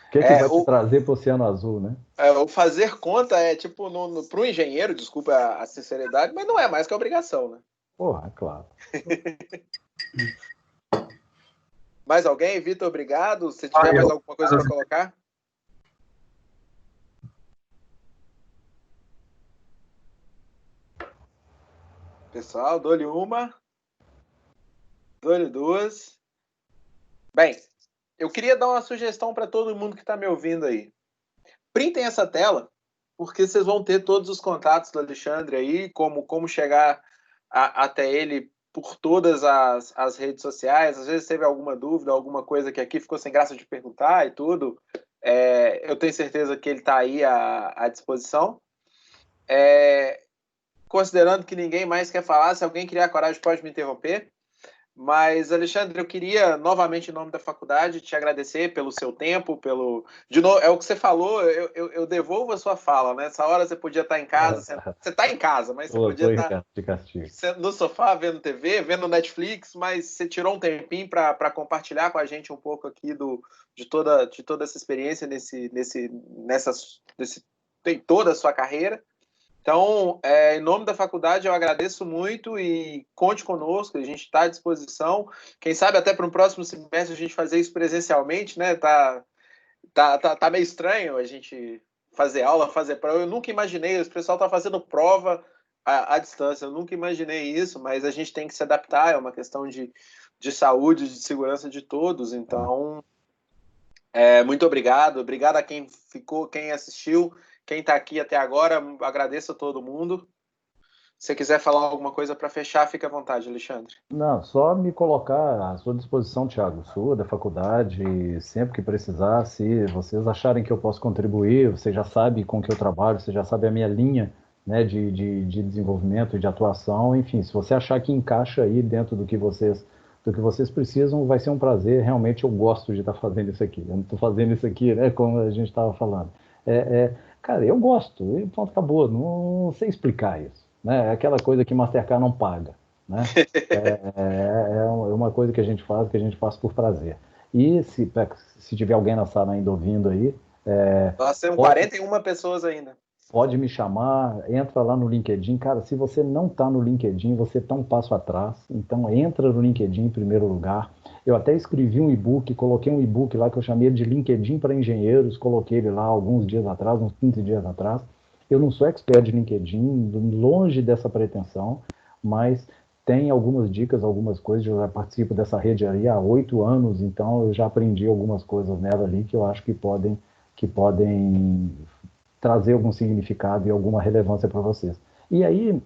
O que vai te trazer para o Oceano Azul, né? O fazer conta tipo, para o engenheiro, desculpa a sinceridade, mas não é mais que obrigação, né? Porra, claro. Mais alguém? Vitor, obrigado. Se tiver mais alguma coisa para colocar. Pessoal, dou-lhe uma. Dou-lhe duas. Bem, eu queria dar uma sugestão para todo mundo que está me ouvindo aí. Printem essa tela, porque vocês vão ter todos os contatos do Alexandre aí, como chegar até ele por todas as redes sociais. Às vezes teve alguma dúvida, alguma coisa que aqui ficou sem graça de perguntar e tudo. Eu tenho certeza que ele está aí à disposição. Considerando que ninguém mais quer falar, se alguém criar coragem pode me interromper. Mas, Alexandre, eu queria, novamente, em nome da faculdade, te agradecer pelo seu tempo, De novo, é o que você falou, eu devolvo a sua fala, né? Essa hora você podia estar em casa, você está em casa, mas você podia estar no sofá, vendo TV, vendo Netflix, mas você tirou um tempinho para compartilhar com a gente um pouco aqui de toda essa experiência em toda a sua carreira. Então, em nome da faculdade, eu agradeço muito e conte conosco, a gente está à disposição. Quem sabe até para um próximo semestre a gente fazer isso presencialmente, né? Tá meio estranho a gente fazer aula, fazer prova. Eu nunca imaginei, o pessoal está fazendo prova à distância, eu nunca imaginei isso, mas a gente tem que se adaptar, é uma questão de saúde, de segurança de todos. Então, muito obrigado. Obrigado a quem ficou, quem assistiu. Quem está aqui até agora, agradeço a todo mundo. Se você quiser falar alguma coisa para fechar, fique à vontade, Alexandre. Não, só me colocar à sua disposição, Thiago, sua, da faculdade, sempre que precisar, se vocês acharem que eu posso contribuir, você já sabe com que eu trabalho, você já sabe a minha linha, né, de desenvolvimento, de atuação, enfim, se você achar que encaixa aí dentro do que vocês precisam, vai ser um prazer. Realmente eu gosto de estar fazendo isso aqui. Eu não estou fazendo isso aqui, né, como a gente estava falando. Cara, eu gosto, e pronto, acabou, não sei explicar isso, né? É aquela coisa que Mastercard não paga, né? É uma coisa que a gente faz por prazer. E se tiver alguém na sala ainda ouvindo aí, Nós temos pode, 41 pessoas ainda. pode me chamar, entra lá no LinkedIn. Cara, se você não está no LinkedIn, você está um passo atrás. Então entra no LinkedIn em primeiro lugar. Eu até escrevi um e-book, coloquei um e-book lá que eu chamei de LinkedIn para engenheiros, coloquei ele lá alguns dias atrás, uns 15 dias atrás. Eu não sou expert de LinkedIn, longe dessa pretensão, mas tem algumas dicas, algumas coisas. Eu já participo dessa rede ali há 8 anos, então eu já aprendi algumas coisas nela ali que eu acho que podem trazer algum significado e alguma relevância para vocês. E aí,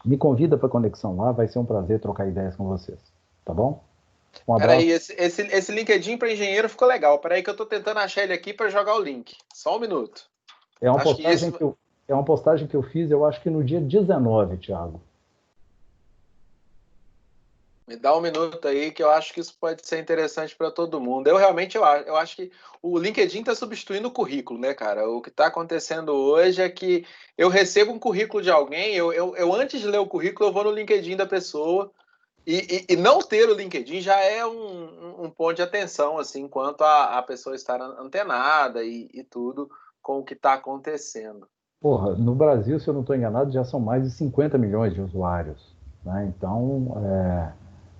me convida para a conexão lá, vai ser um prazer trocar ideias com vocês, tá bom? Um abraço. Peraí, esse LinkedIn para engenheiro ficou legal. Peraí que eu estou tentando achar ele aqui para jogar o link. Só um minuto. É uma postagem que eu fiz, eu acho que no dia 19, Thiago. Me dá um minuto aí que eu acho que isso pode ser interessante para todo mundo. Eu acho que o LinkedIn está substituindo o currículo, né, cara? O que está acontecendo hoje é que eu recebo um currículo de alguém, eu antes de ler o currículo, eu vou no LinkedIn da pessoa e não ter o LinkedIn já é um ponto de atenção, assim, quanto a pessoa estar antenada e tudo com o que está acontecendo. Porra, no Brasil, se eu não estou enganado, já são mais de 50 milhões de usuários, né? Então,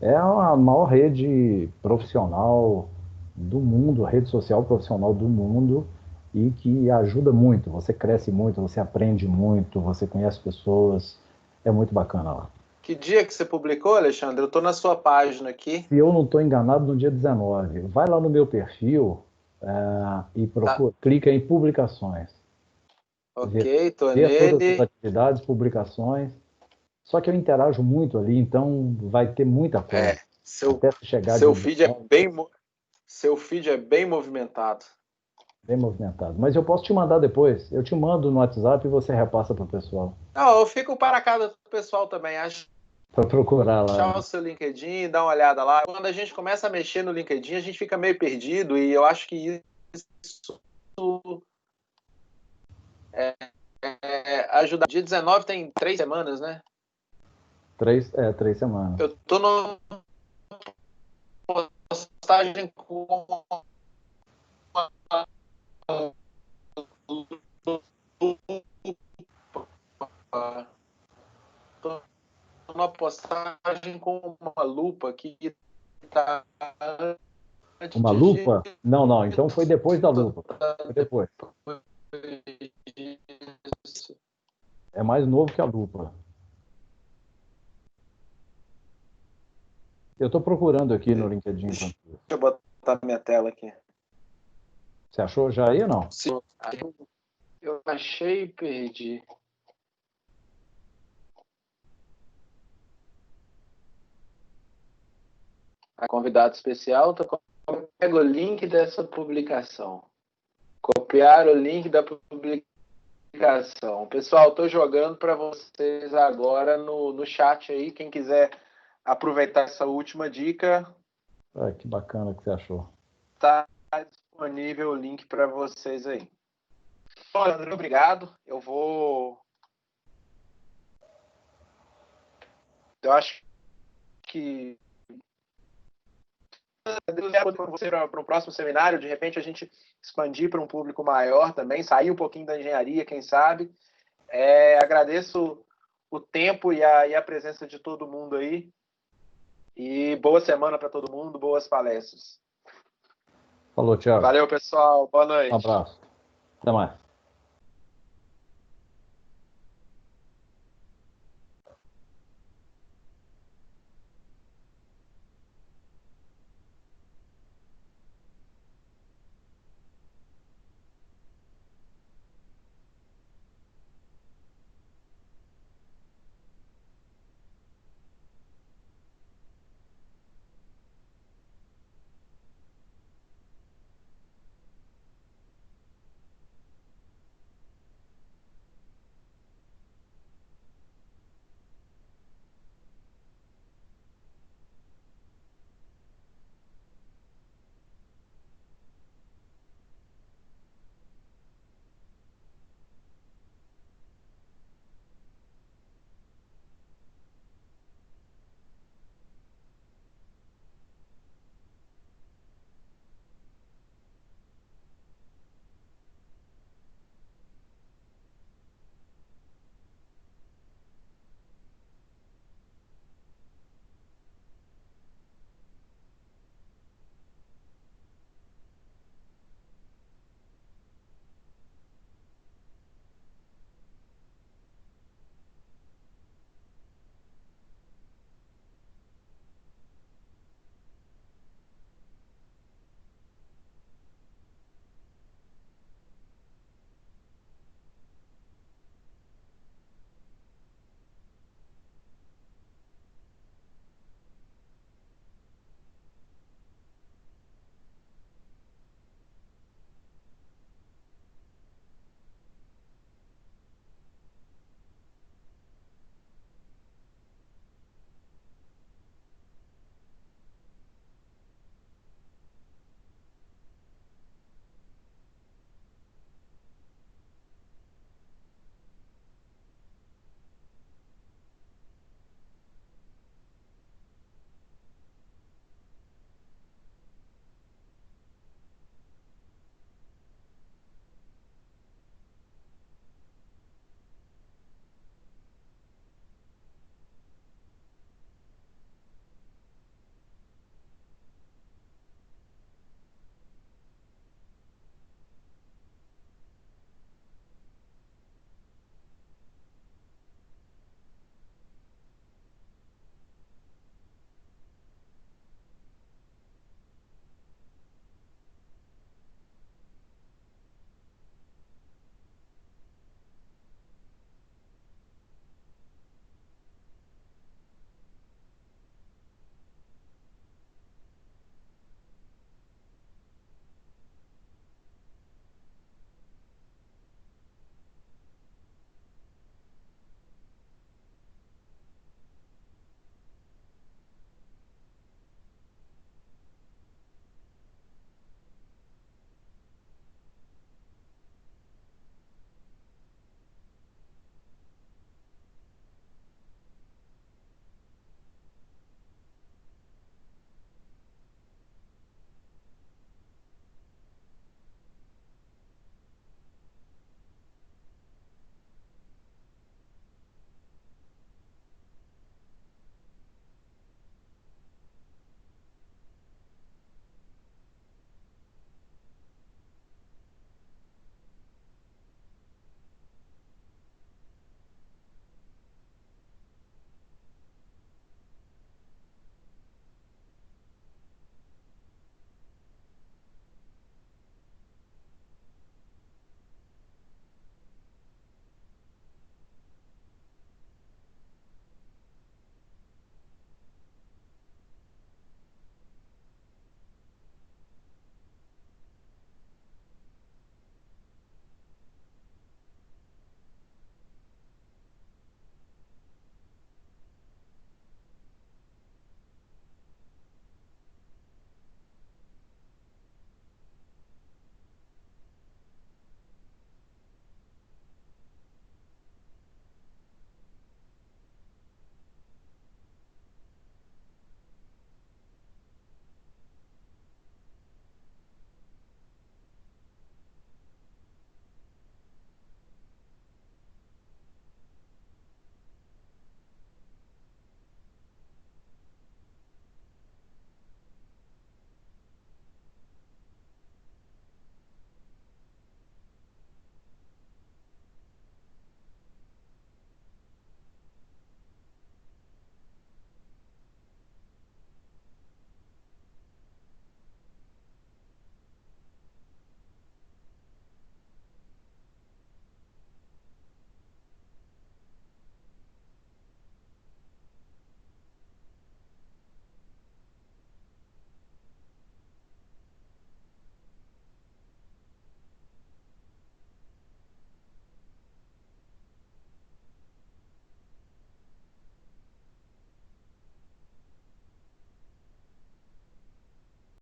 é a maior rede profissional do mundo, a rede social profissional do mundo, e que ajuda muito. Você cresce muito, você aprende muito, você conhece pessoas. É muito bacana lá. Que dia que você publicou, Alexandre? Eu estou na sua página aqui. Se eu não estou enganado, no dia 19. Vai lá no meu perfil e procura, clica em publicações. Ok, tô Vê todas as nele. atividades, publicações. Só que eu interajo muito ali, então vai ter muita coisa. Até chegar de Seu feed seu feed é bem movimentado. bem movimentado. Mas eu posso te mandar depois. Eu te mando no WhatsApp e você repassa para o pessoal. Não, eu fico para casa do pessoal também. Para procurar lá. Achar o seu LinkedIn, dar uma olhada lá. Quando a gente começa a mexer no LinkedIn, a gente fica meio perdido e eu acho que isso ajuda. Dia 19 tem 3 semanas, né? 3 semanas. Eu tô numa postagem com uma postagem com uma lupa que tá Uma lupa? Não. Então foi depois da lupa. Foi depois. É mais novo que a lupa. Eu estou procurando aqui no LinkedIn. Deixa eu botar minha tela aqui. Você achou já aí ou não? Sim. Eu achei e perdi. A convidado especial, pega o link dessa publicação. Copiar o link da publicação. Pessoal, estou jogando para vocês agora no chat aí. Quem quiser aproveitar essa última dica, Que bacana que você achou. está disponível o link para vocês aí. Bom, André, obrigado. Eu acho que com você para um próximo seminário, de repente a gente expandir para um público maior também, sair um pouquinho da engenharia, quem sabe. Agradeço o tempo e a presença de todo mundo aí. E boa semana para todo mundo, boas palestras. Falou, Thiago. Valeu, pessoal. Boa noite. Um abraço. Até mais.